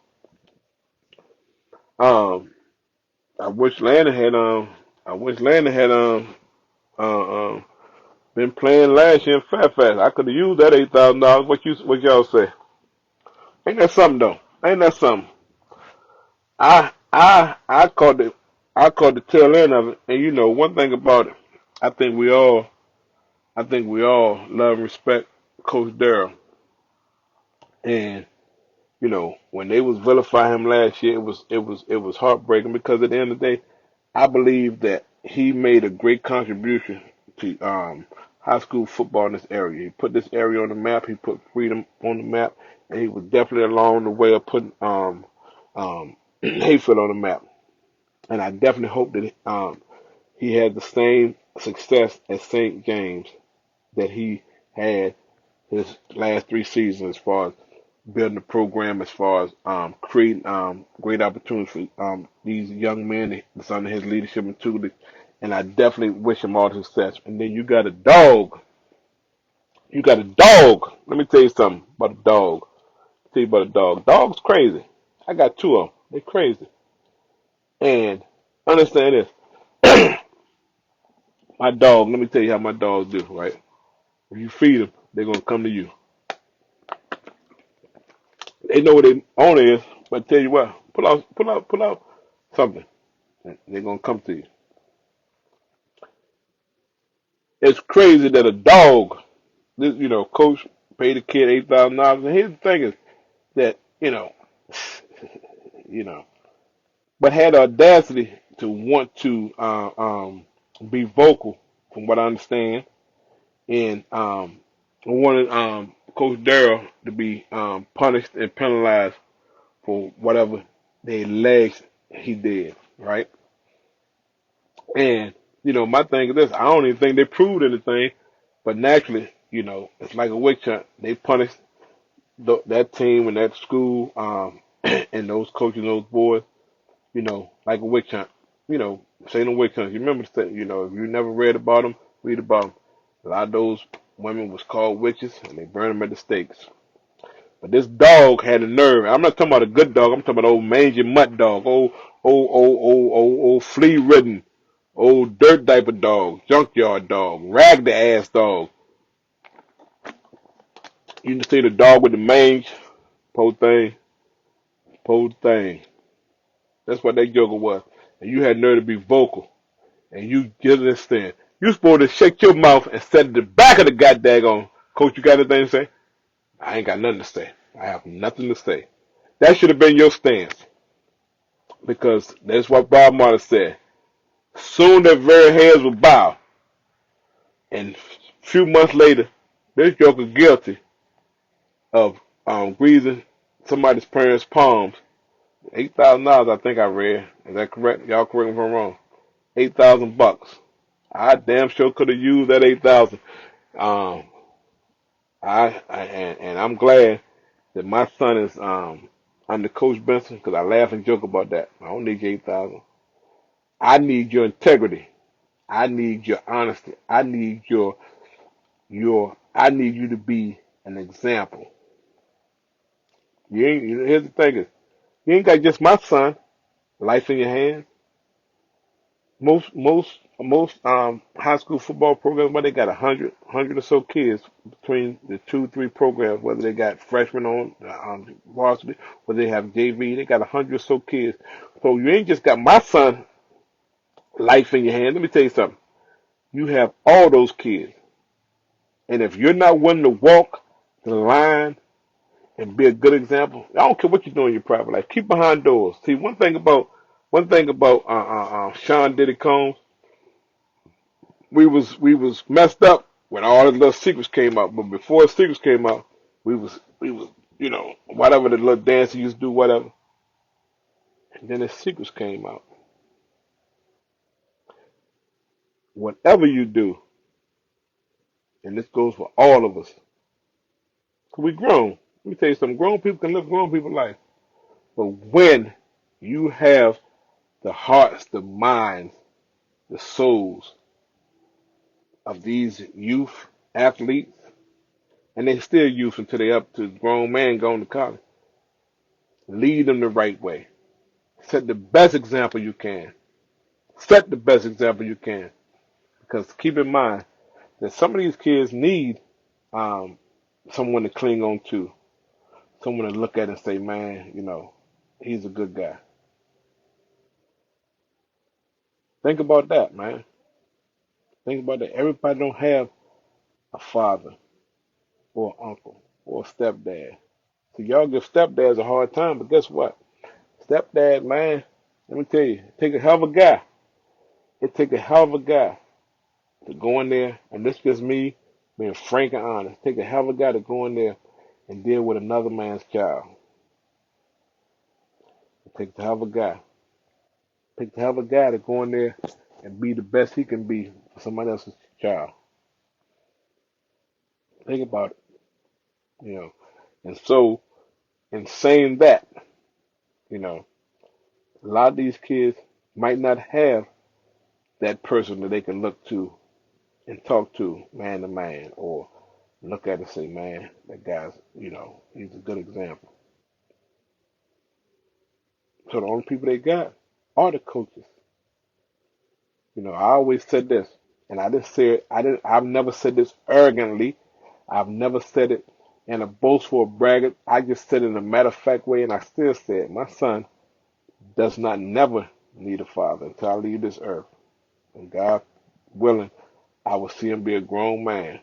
um, I wish Landon had uh, um been playing last year in Fairfax. I could have used that $8,000. What y'all say? Ain't that something though? Ain't that something? I caught the tail end of it, and you know one thing about it, I think we all I think we all love and respect Coach Darrell, and you know when they was vilifying him last year, it was heartbreaking because at the end of the day, I believe that he made a great contribution to high school football in this area. He put this area on the map. He put freedom on the map, and he was definitely along the way of putting Hayfield on the map. And I definitely hope that he had the same success at St. James that he had his last three seasons, as far as building the program, as far as creating great opportunities for these young men that's under his leadership and tutelage. And I definitely wish him all success. And then you got a dog. You got a dog. Let me tell you something about a dog. Tell you about a dog. Dog's crazy. I got two of them. They're crazy. And understand this. My dog, let me tell you how my dogs do, right? If you feed them, they're going to come to you. They know what their owner is, but tell you what, pull out something. And they're going to come to you. It's crazy that a dog, coach paid the kid $8,000. And here's the thing is that, you know, but had the audacity to want to be vocal, from what I understand, and wanted Coach Darrell to be punished and penalized for whatever they alleged he did, right? And my thing is this: I don't even think they proved anything, but naturally, it's like a witch hunt. They punished that team and that school, and those coaches, and those boys, like a witch hunt. Say no witch hunt. You remember, if you never read about them, read about them. A lot of those women was called witches, and they burned them at the stakes. But this dog had a nerve. I'm not talking about a good dog. I'm talking about old mangy mutt dog, old flea ridden, old dirt diaper dog, junkyard dog, raggedy ass dog. You can see the dog with the mange, poor thing, poor thing. That's what that joker was. And you had nerve to be vocal. And you get this thing. You supposed to shake your mouth and set at the back of the goddamn coach. You got anything to say? I ain't got nothing to say. I have nothing to say. That should have been your stance. Because that's what Bob Marley said. Soon their very heads will bow. And a few months later, this joker guilty of greasing somebody's parents' palms. $8,000, I think I read. Is that correct? Y'all correct me if I'm wrong. $8,000. I damn sure could have used that 8,000. Um, and I'm glad that my son is under Coach Benson because I laugh and joke about that. I don't need your 8,000. I need your integrity. I need your honesty. I need I need you to be an example. Here's the thing is, you ain't got just my son, life in your hands. Most high school football programs, where they got 100 or so kids between the 2, 3 programs, whether they got freshmen on varsity, whether they have JV, they got 100 or so kids. So you ain't just got my son life in your hand. Let me tell you something. You have all those kids, and if you're not willing to walk the line and be a good example, I don't care what you do in your private life. Keep behind doors. See, one thing about Sean Diddy Combs. We was messed up when all the little secrets came out. But before the secrets came out, we was whatever the little dance he used to do, whatever. And then the secrets came out. Whatever you do, and this goes for all of us, 'cause we grown. Let me tell you something. Grown people can live grown people life. But when you have the hearts, the minds, the souls of these youth athletes, and they still youth until they up to grown man going to college, lead them the right way. Set the best example you can. Set the best example you can. Because keep in mind that some of these kids need um, someone to cling on to, someone to look at and say, man, he's a good guy. Think about that, man. Think about that. Everybody don't have a father or uncle or a stepdad. So y'all give stepdads a hard time, but guess what? Stepdad, man, let me tell you, take a hell of a guy. It take a hell of a guy to go in there, and this just me being frank and honest. Take a hell of a guy to go in there and deal with another man's child. It takes a hell of a guy. It takes a hell of a guy to go in there and be the best he can be for somebody else's child. Think about it. And so, in saying that, you know, a lot of these kids might not have that person that they can look to and talk to man, or look at and say, man, that guy's, he's a good example. So the only people they got are the coaches. I always said this, and I didn't say it, I've never said this arrogantly. I've never said it in a boastful braggart. I just said it in a matter of fact way, and I still say it. My son does not never need a father until I leave this earth. And God willing, I will see him be a grown man.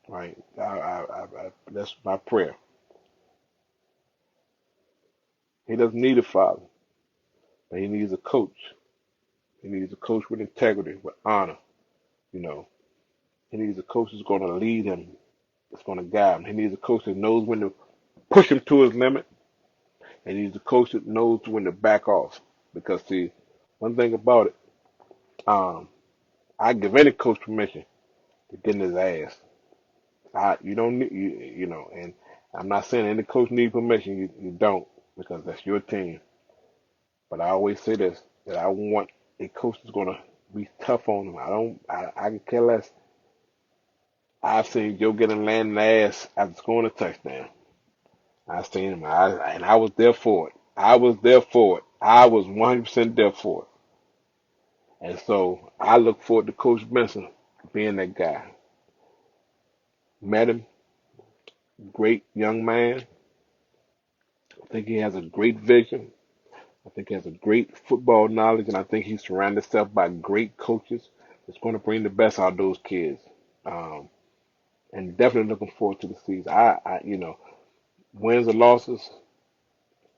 Right? That's my prayer. He doesn't need a father, but he needs a coach. He needs a coach with integrity, with honor. You know, he needs a coach that's going to lead him, that's going to guide him. He needs a coach that knows when to push him to his limit, and he needs a coach that knows when to back off. Because see, one thing about it, um, I give any coach permission to get in his ass. You don't need and I'm not saying any coach needs permission. You don't, because that's your team. But I always say this, that I want a coach that's gonna be tough on him. I can care less. I've seen Joe get a land in the ass after scoring a touchdown. I seen him, and I was there for it. I was there for it. I was 100% there for it. And so I look forward to Coach Benson being that guy. Met him, great young man. I think he has a great vision. I think he has a great football knowledge, and I think he's surrounded himself by great coaches that's going to bring the best out of those kids. Um, and definitely looking forward to the season. Wins or losses,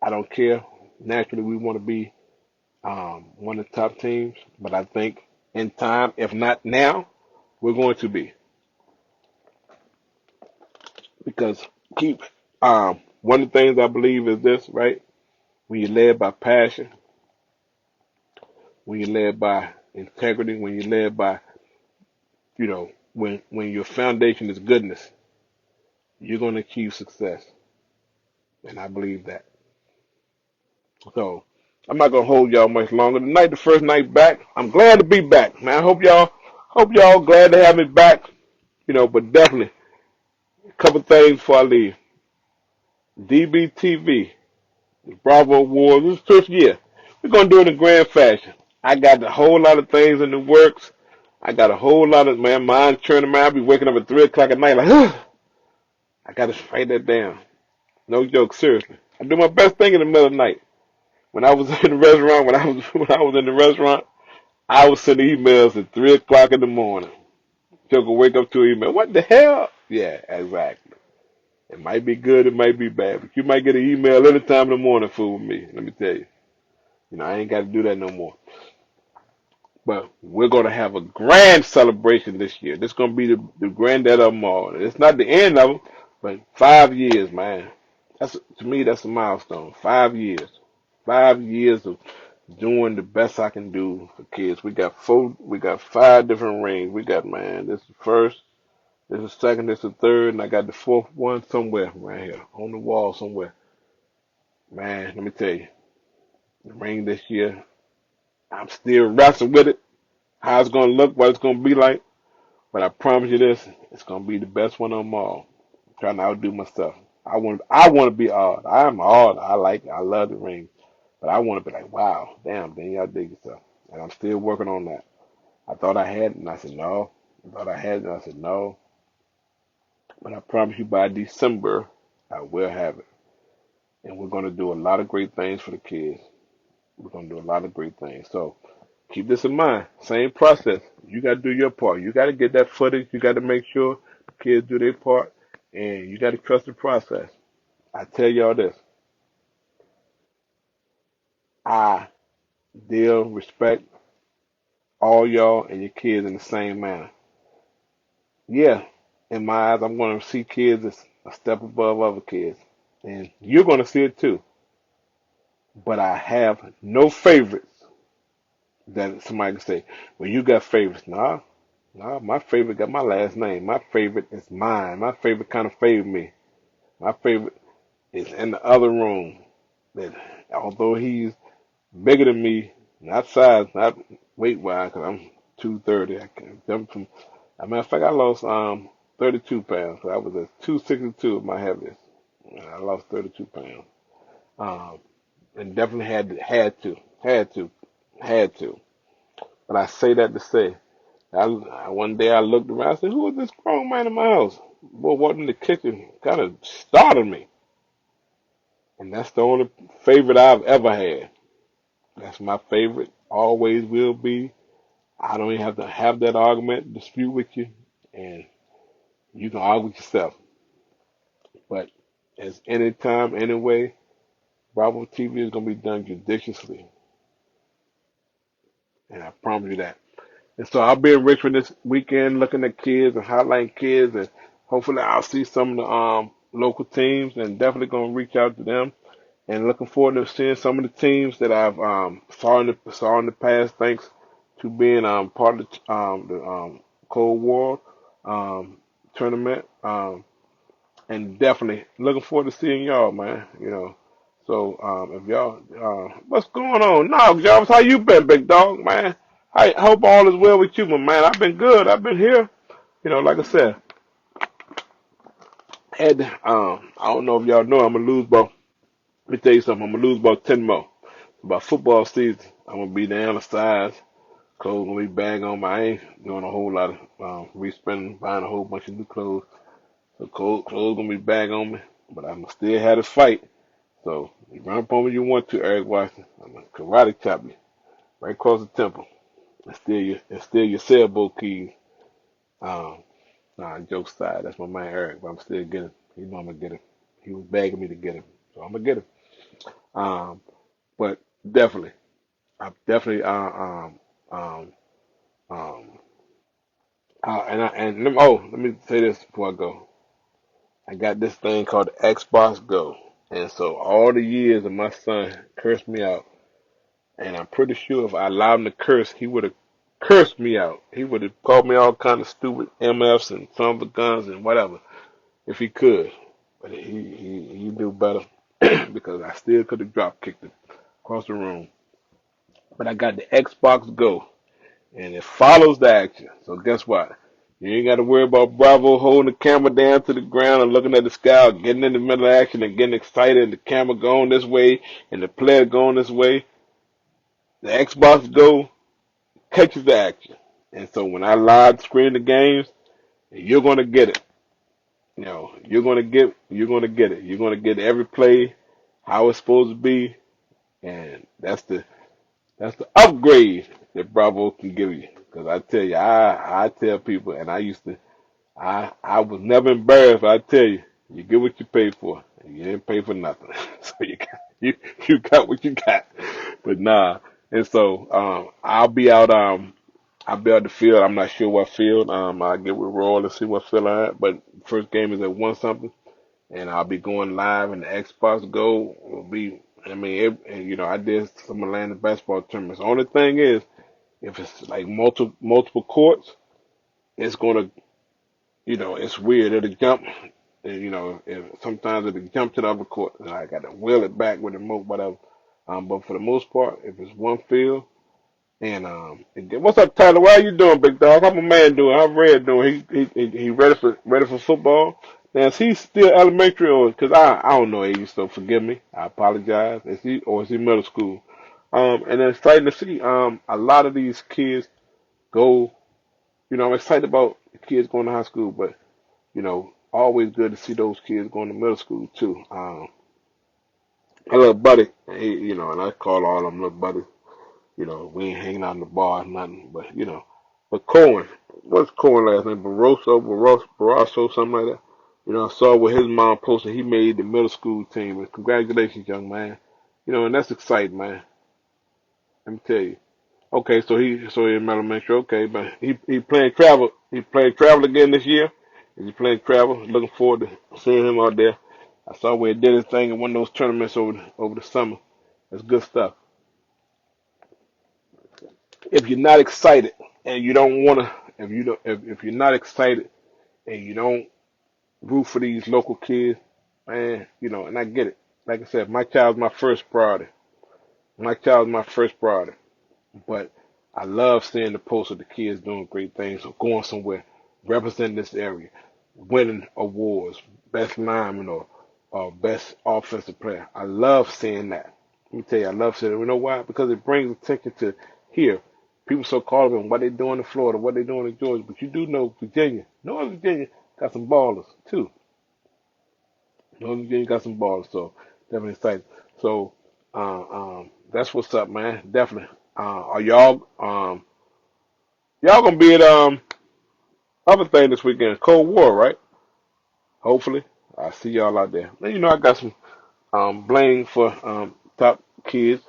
I don't care. Naturally, we want to be one of the top teams, but I think in time, if not now, we're going to be because keep one of the things I believe is this, right? When you're led by passion, when you're led by integrity, when you're led by when your foundation is goodness, you're going to achieve success, and I believe that. So I'm not gonna hold y'all much longer. Tonight, the first night back. I'm glad to be back, man. I hope y'all glad to have me back. But definitely a couple things before I leave. DBTV, the Bravo Awards. This is the fifth year. We're gonna do it in grand fashion. I got a whole lot of things in the works. I got a whole lot of mind churning. Man, I'll be waking up at 3 o'clock at night like, I gotta write that down. No joke, seriously. I do my best thing in the middle of the night. When I was in the restaurant, when I was in the restaurant, I was sending emails at 3 o'clock in the morning. Joke will wake up to an email. What the hell? Yeah, exactly. It might be good, it might be bad, but you might get an email any time in the morning, fool with me. Let me tell you. I ain't got to do that no more. But we're gonna have a grand celebration this year. This is gonna be the granddad of them all. It's not the end of them, but 5 years, man. To me, that's a milestone. 5 years. 5 years of doing the best I can do for kids. We got 5 different rings. We got, man, this is the first, this is the second, this is the third, and I got the fourth one somewhere right here on the wall somewhere. Man, let me tell you, the ring this year, I'm still wrestling with it. How it's gonna look, what it's gonna be like. But I promise you this, it's gonna be the best one of them all. I'm trying to outdo myself. I want to be odd. I am odd. I love the ring. But I want to be like, wow, damn, then y'all dig yourself. And I'm still working on that. I thought I had it, and I said no. I thought I had it, and I said no. But I promise you by December, I will have it. And we're going to do a lot of great things for the kids. We're going to do a lot of great things. So keep this in mind. Same process. You got to do your part. You got to get that footage. You got to make sure the kids do their part. And you got to trust the process. I tell y'all this. I deal, respect all y'all and your kids in the same manner. Yeah, in my eyes, I'm going to see kids as a step above other kids. And you're going to see it too. But I have no favorites that somebody can say, well, you got favorites. Nah, my favorite got my last name. My favorite is mine. My favorite kind of favored me. My favorite is in the other room. That although he's bigger than me, not size, not weight wise, because I'm 230. I can jump from. As a matter of fact, I lost 32 pounds. So I was at 262 at my heaviest. I lost 32 pounds. Um, and definitely had to. But I say that to say, one day I looked around. I said, "Who is this grown man in my house?" Boy, walked in the kitchen, kind of startled me. And that's the only favorite I've ever had. That's my favorite. Always will be. I don't even have to have that argument, dispute with you, and you can argue with yourself. But as any time, anyway, Bravo TV is going to be done judiciously, and I promise you that. And so I'll be in Richmond this weekend looking at kids and highlighting kids, and hopefully I'll see some of the local teams, and definitely going to reach out to them. And looking forward to seeing some of the teams that I've saw in the past, thanks to being part of the Cold War um, tournament. And definitely looking forward to seeing y'all, man. So if y'all, what's going on? No, Jarvis, how you been, big dog, man? I hope all is well with you, my man. I've been good. I've been here. Like I said, Had I don't know if y'all know I'm gonna lose about. Let me tell you something. I'm gonna lose about 10 more. About football season, I'm gonna be down the size. Clothes gonna be bag on. I ain't doing a whole lot of re-spending, buying a whole bunch of new clothes. So clothes gonna be bag on me, but I'm gonna still have to fight. So you run up on me you want to, Eric Washington. I'm gonna karate chop you right across the temple and steal your sailboat keys. Um, nah, joke aside, that's my man Eric, but I'm still getting him. He know I'm gonna get him. He was begging me to get him, so I'm gonna get him. Um, but definitely, I definitely um um let me say this before I go. I got this thing called the Xbox Go, and so all the years of my son cursed me out, and I'm pretty sure if I allowed him to curse, he would have cursed me out. He would have called me all kind of stupid MFs and son of a guns and whatever if he could, but he knew better because I still could have drop kicked him across the room. But I got the Xbox Go, and it follows the action. So guess what? You ain't got to worry about Bravo holding the camera down to the ground and looking at the sky, or getting in the middle of action and getting excited, and the camera going this way and the player going this way. The Xbox Go catches the action, and so when I live screen the games, you're gonna get it. You know, you're gonna get it. You're gonna get every play how it's supposed to be, and that's the upgrade that Bravo can give you. Because I tell you, I tell people, and I was never embarrassed. I tell you, you get what you pay for. You didn't pay for nothing, so you got what you got. But nah, and so I'll be out the field. I'm not sure what field. I'll get with Royal and see what field I'm at. But first game is at one something, and I'll be going live. And the Xbox Go will be. I mean, and, I did some Atlanta basketball tournaments. The only thing is, if it's like multiple courts, it's gonna, it's weird. It'll jump, and sometimes it'll jump to the other court, and I got to wheel it back with the remote, whatever. But for the most part, if it's one field, and what's up, Tyler? What are you doing, big dog? How my man doing? How's Red doing? He ready for football? Now is he still elementary or because I don't know age, so forgive me. I apologize. Is he middle school? And then exciting to see a lot of these kids go. I'm excited about the kids going to high school, but always good to see those kids going to middle school too. My little buddy, and I call all them little buddies. We ain't hanging out in the bar, nothing, but But Cohen, what's Cohen last name? Barroso, something like that. I saw what his mom posted. He made the middle school team, and congratulations, young man. And that's exciting, man. Let me tell you. Okay, so he in elementary. Okay, but he playing travel. He playing travel again this year. He playing travel. Looking forward to seeing him out there. I saw where he did his thing in one of those tournaments over the summer. That's good stuff. If you're not excited and you don't want to, if you're not excited and you don't root for these local kids, man, and I get it. Like I said, my child's my first priority. My child's my first priority. But I love seeing the posts of the kids doing great things or going somewhere, representing this area, winning awards, best lineman or best offensive player. I love seeing that. Let me tell you, I love seeing it. You know why? Because it brings attention to here. People so caught up in what they doing in Florida, what they doing in Georgia, but you do know Virginia. Northern Virginia got some ballers too. Northern Virginia got some ballers, so definitely excited. So that's what's up, man. Definitely. Are y'all gonna be at other thing this weekend? Cold War, right? Hopefully, I see y'all out there. Now, I got some bling for top kids.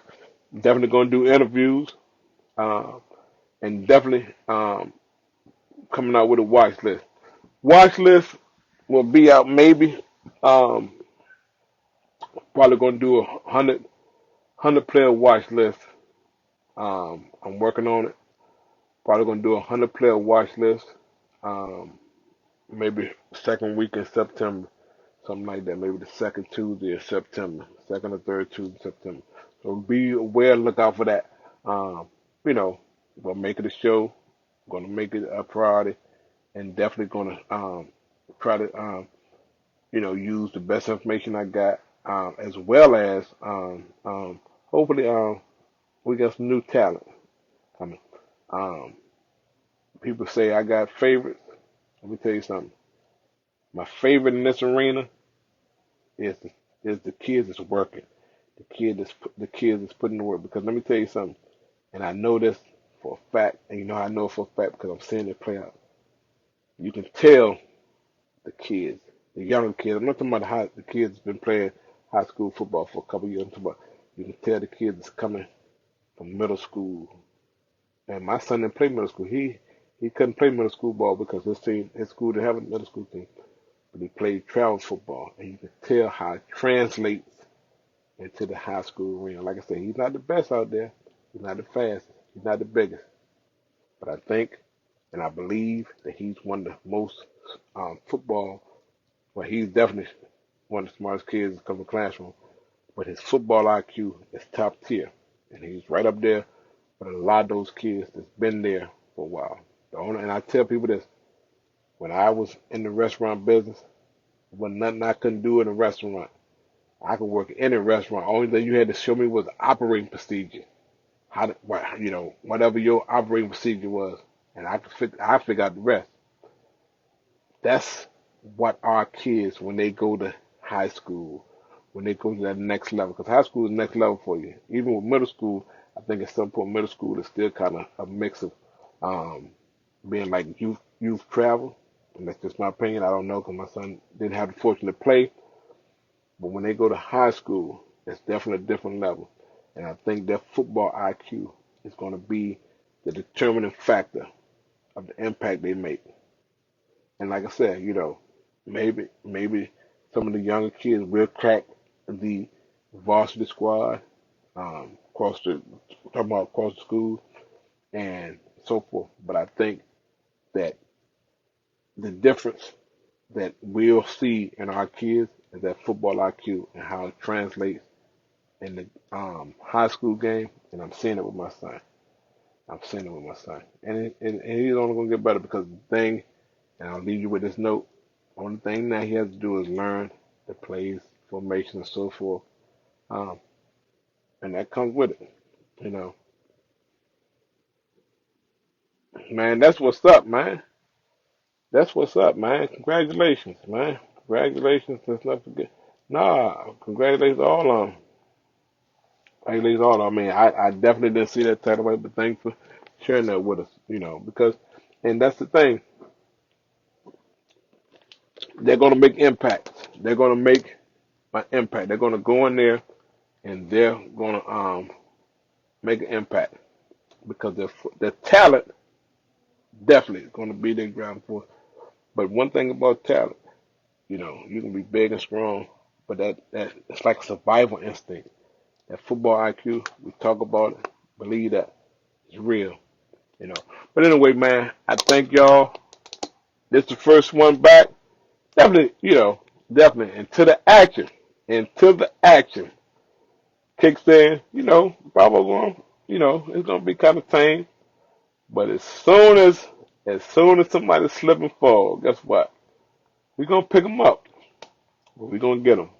Definitely gonna do interviews, uh, and definitely coming out with a watch list. Watch list will be out maybe. Um, Probably gonna do a hundred player watch list. I'm working on it. Probably gonna do a 100 player watch list. Um, Maybe second week in September, something like that. Maybe the second Tuesday of September, second or third Tuesday of September. So be aware, look out for that. Um, you know, gonna make it a show, gonna make it a priority, and definitely gonna try to use the best information I got, as well as hopefully we got some new talent coming. Um, People say I got favorites. Let me tell you something. My favorite in this arena is the kids that's working, the kids that's putting in the work. Because let me tell you something, and I know this for a fact, and I know for a fact because I'm seeing it play out. You can tell the kids, the younger kids. I'm not talking about the kids that's been playing high school football for a couple of years. I'm talking about you can tell the kids that's coming from middle school. And my son didn't play middle school. He couldn't play middle school ball because his school didn't have a middle school team. But he played travel football, and you can tell how it translates into the high school arena. Like I said, he's not the best out there. He's not the fastest. He's not the biggest. But I think and I believe that he's one of the most football. Well, he's definitely one of the smartest kids in the classroom. But his football IQ is top tier, and he's right up there with a lot of those kids that's been there for a while. And I tell people this: when I was in the restaurant business, there was nothing I couldn't do in a restaurant. I could work in a restaurant. Only thing you had to show me was the operating procedure. Whatever your operating procedure was, and I figure out the rest. That's what our kids, when they go to high school, when they go to that next level, because high school is the next level for you. Even with middle school, I think at some point middle school is still kind of a mix of um, being like youth travel, and that's just my opinion. I don't know because my son didn't have the fortune to play, but when they go to high school, it's definitely a different level, and I think their football IQ is going to be the determining factor of the impact they make. And like I said, maybe some of the younger kids will crack the varsity squad, across the talking about across the school and so forth. But I think that the difference that we'll see in our kids is that football IQ and how it translates in the high school game, and I'm seeing it with my son. I'm seeing it with my son, and he's only gonna get better because the thing. And I'll leave you with this note. Only thing that he has to do is learn the plays, formation, and so forth. Um, and that comes with it. You know, man, that's what's up, man. That's what's up, man. Congratulations, man. Congratulations. Let's not forget. Nah, congratulations all on. Congratulations all on. I mean, I definitely didn't see that title away, but thanks for sharing that with us. Because, and that's the thing. They're gonna make impact. They're gonna make an impact. They're gonna go in there and they're gonna make an impact because their talent definitely is going to be their ground force. But one thing about talent, you can be big and strong, but that it's like a survival instinct. That football IQ, we talk about it, believe that it's real, you know. But anyway, man, I thank y'all. This is the first one back. Definitely, definitely until the action kicks in. Probably going, it's gonna be kind of tame. But as soon as somebody slip and fall, guess what? We're gonna pick them up. We're gonna get them.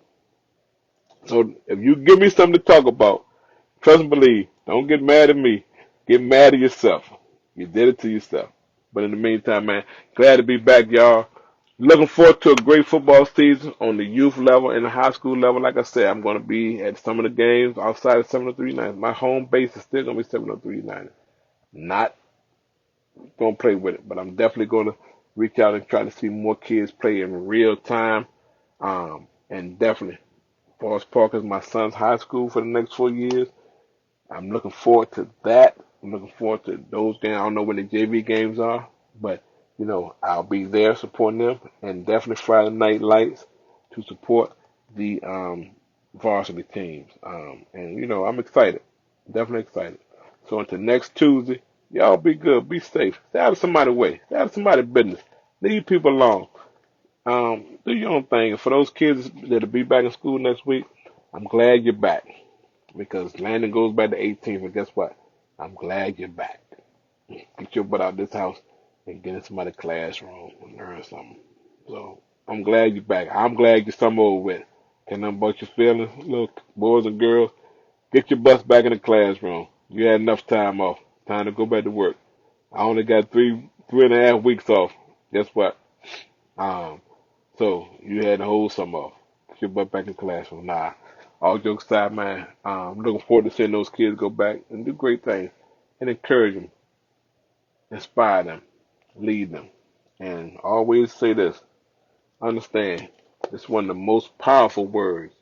So if you give me something to talk about, trust and believe. Don't get mad at me. Get mad at yourself. You did it to yourself. But in the meantime, man, glad to be back, y'all. Looking forward to a great football season on the youth level and the high school level. Like I said, I'm going to be at some of the games outside of 703 My home base is still going to be 703 Not gonna play with it, but I'm definitely gonna reach out and try to see more kids play in real time. And definitely, Forest Park is my son's high school for the next 4 years. I'm looking forward to that. I'm looking forward to those games. I don't know when the JV games are, but I'll be there supporting them, and definitely Friday night lights to support the varsity teams. And I'm excited, definitely excited. So until next Tuesday, y'all be good, be safe, stay out of somebody's way, stay out of somebody's business, leave people alone. Do your own thing. And for those kids that'll be back in school next week, I'm glad you're back because Landon goes back to 18th, and guess what? I'm glad you're back. Get your butt out of this house and get in somebody's classroom and learn something. So I'm glad you're back. I'm glad you're some over with. Can't nothing about your feelings, little boys and girls. Get your butts back in the classroom. You had enough time off. Time to go back to work. I only got three and a half weeks off. Guess what? Um, so you had to hold some off. Get your butt back in the classroom. Nah. All jokes aside, man. I'm looking forward to seeing those kids go back and do great things and encourage them, inspire them, lead them. And always say this. Understand, it's one of the most powerful words.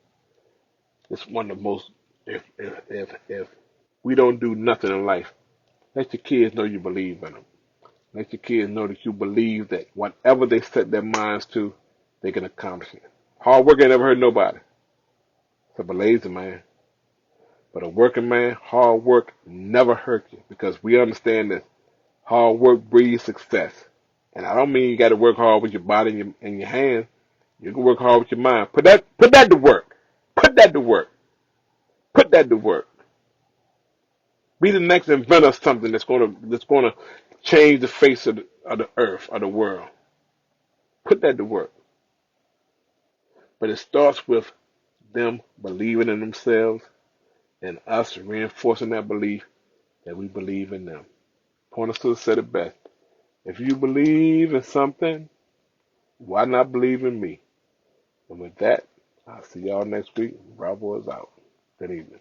It's one of the most, if we don't do nothing in life, let your kids know you believe in them. Let your kids know that you believe that whatever they set their minds to, they can accomplish it. Hard work ain't never hurt nobody. Except a lazy man. But a working man, hard work never hurt you because we understand that hard work breeds success. And I don't mean you got to work hard with your body and your hands. You can work hard with your mind. Put that to work. Put that to work. Put that to work. Be the next inventor of something that's gonna change the face of the earth, of the world. Put that to work. But it starts with them believing in themselves and us reinforcing that belief that we believe in them. Porter said it best. If you believe in something, why not believe in me? And with that, I'll see y'all next week. Bravo is out. Good evening.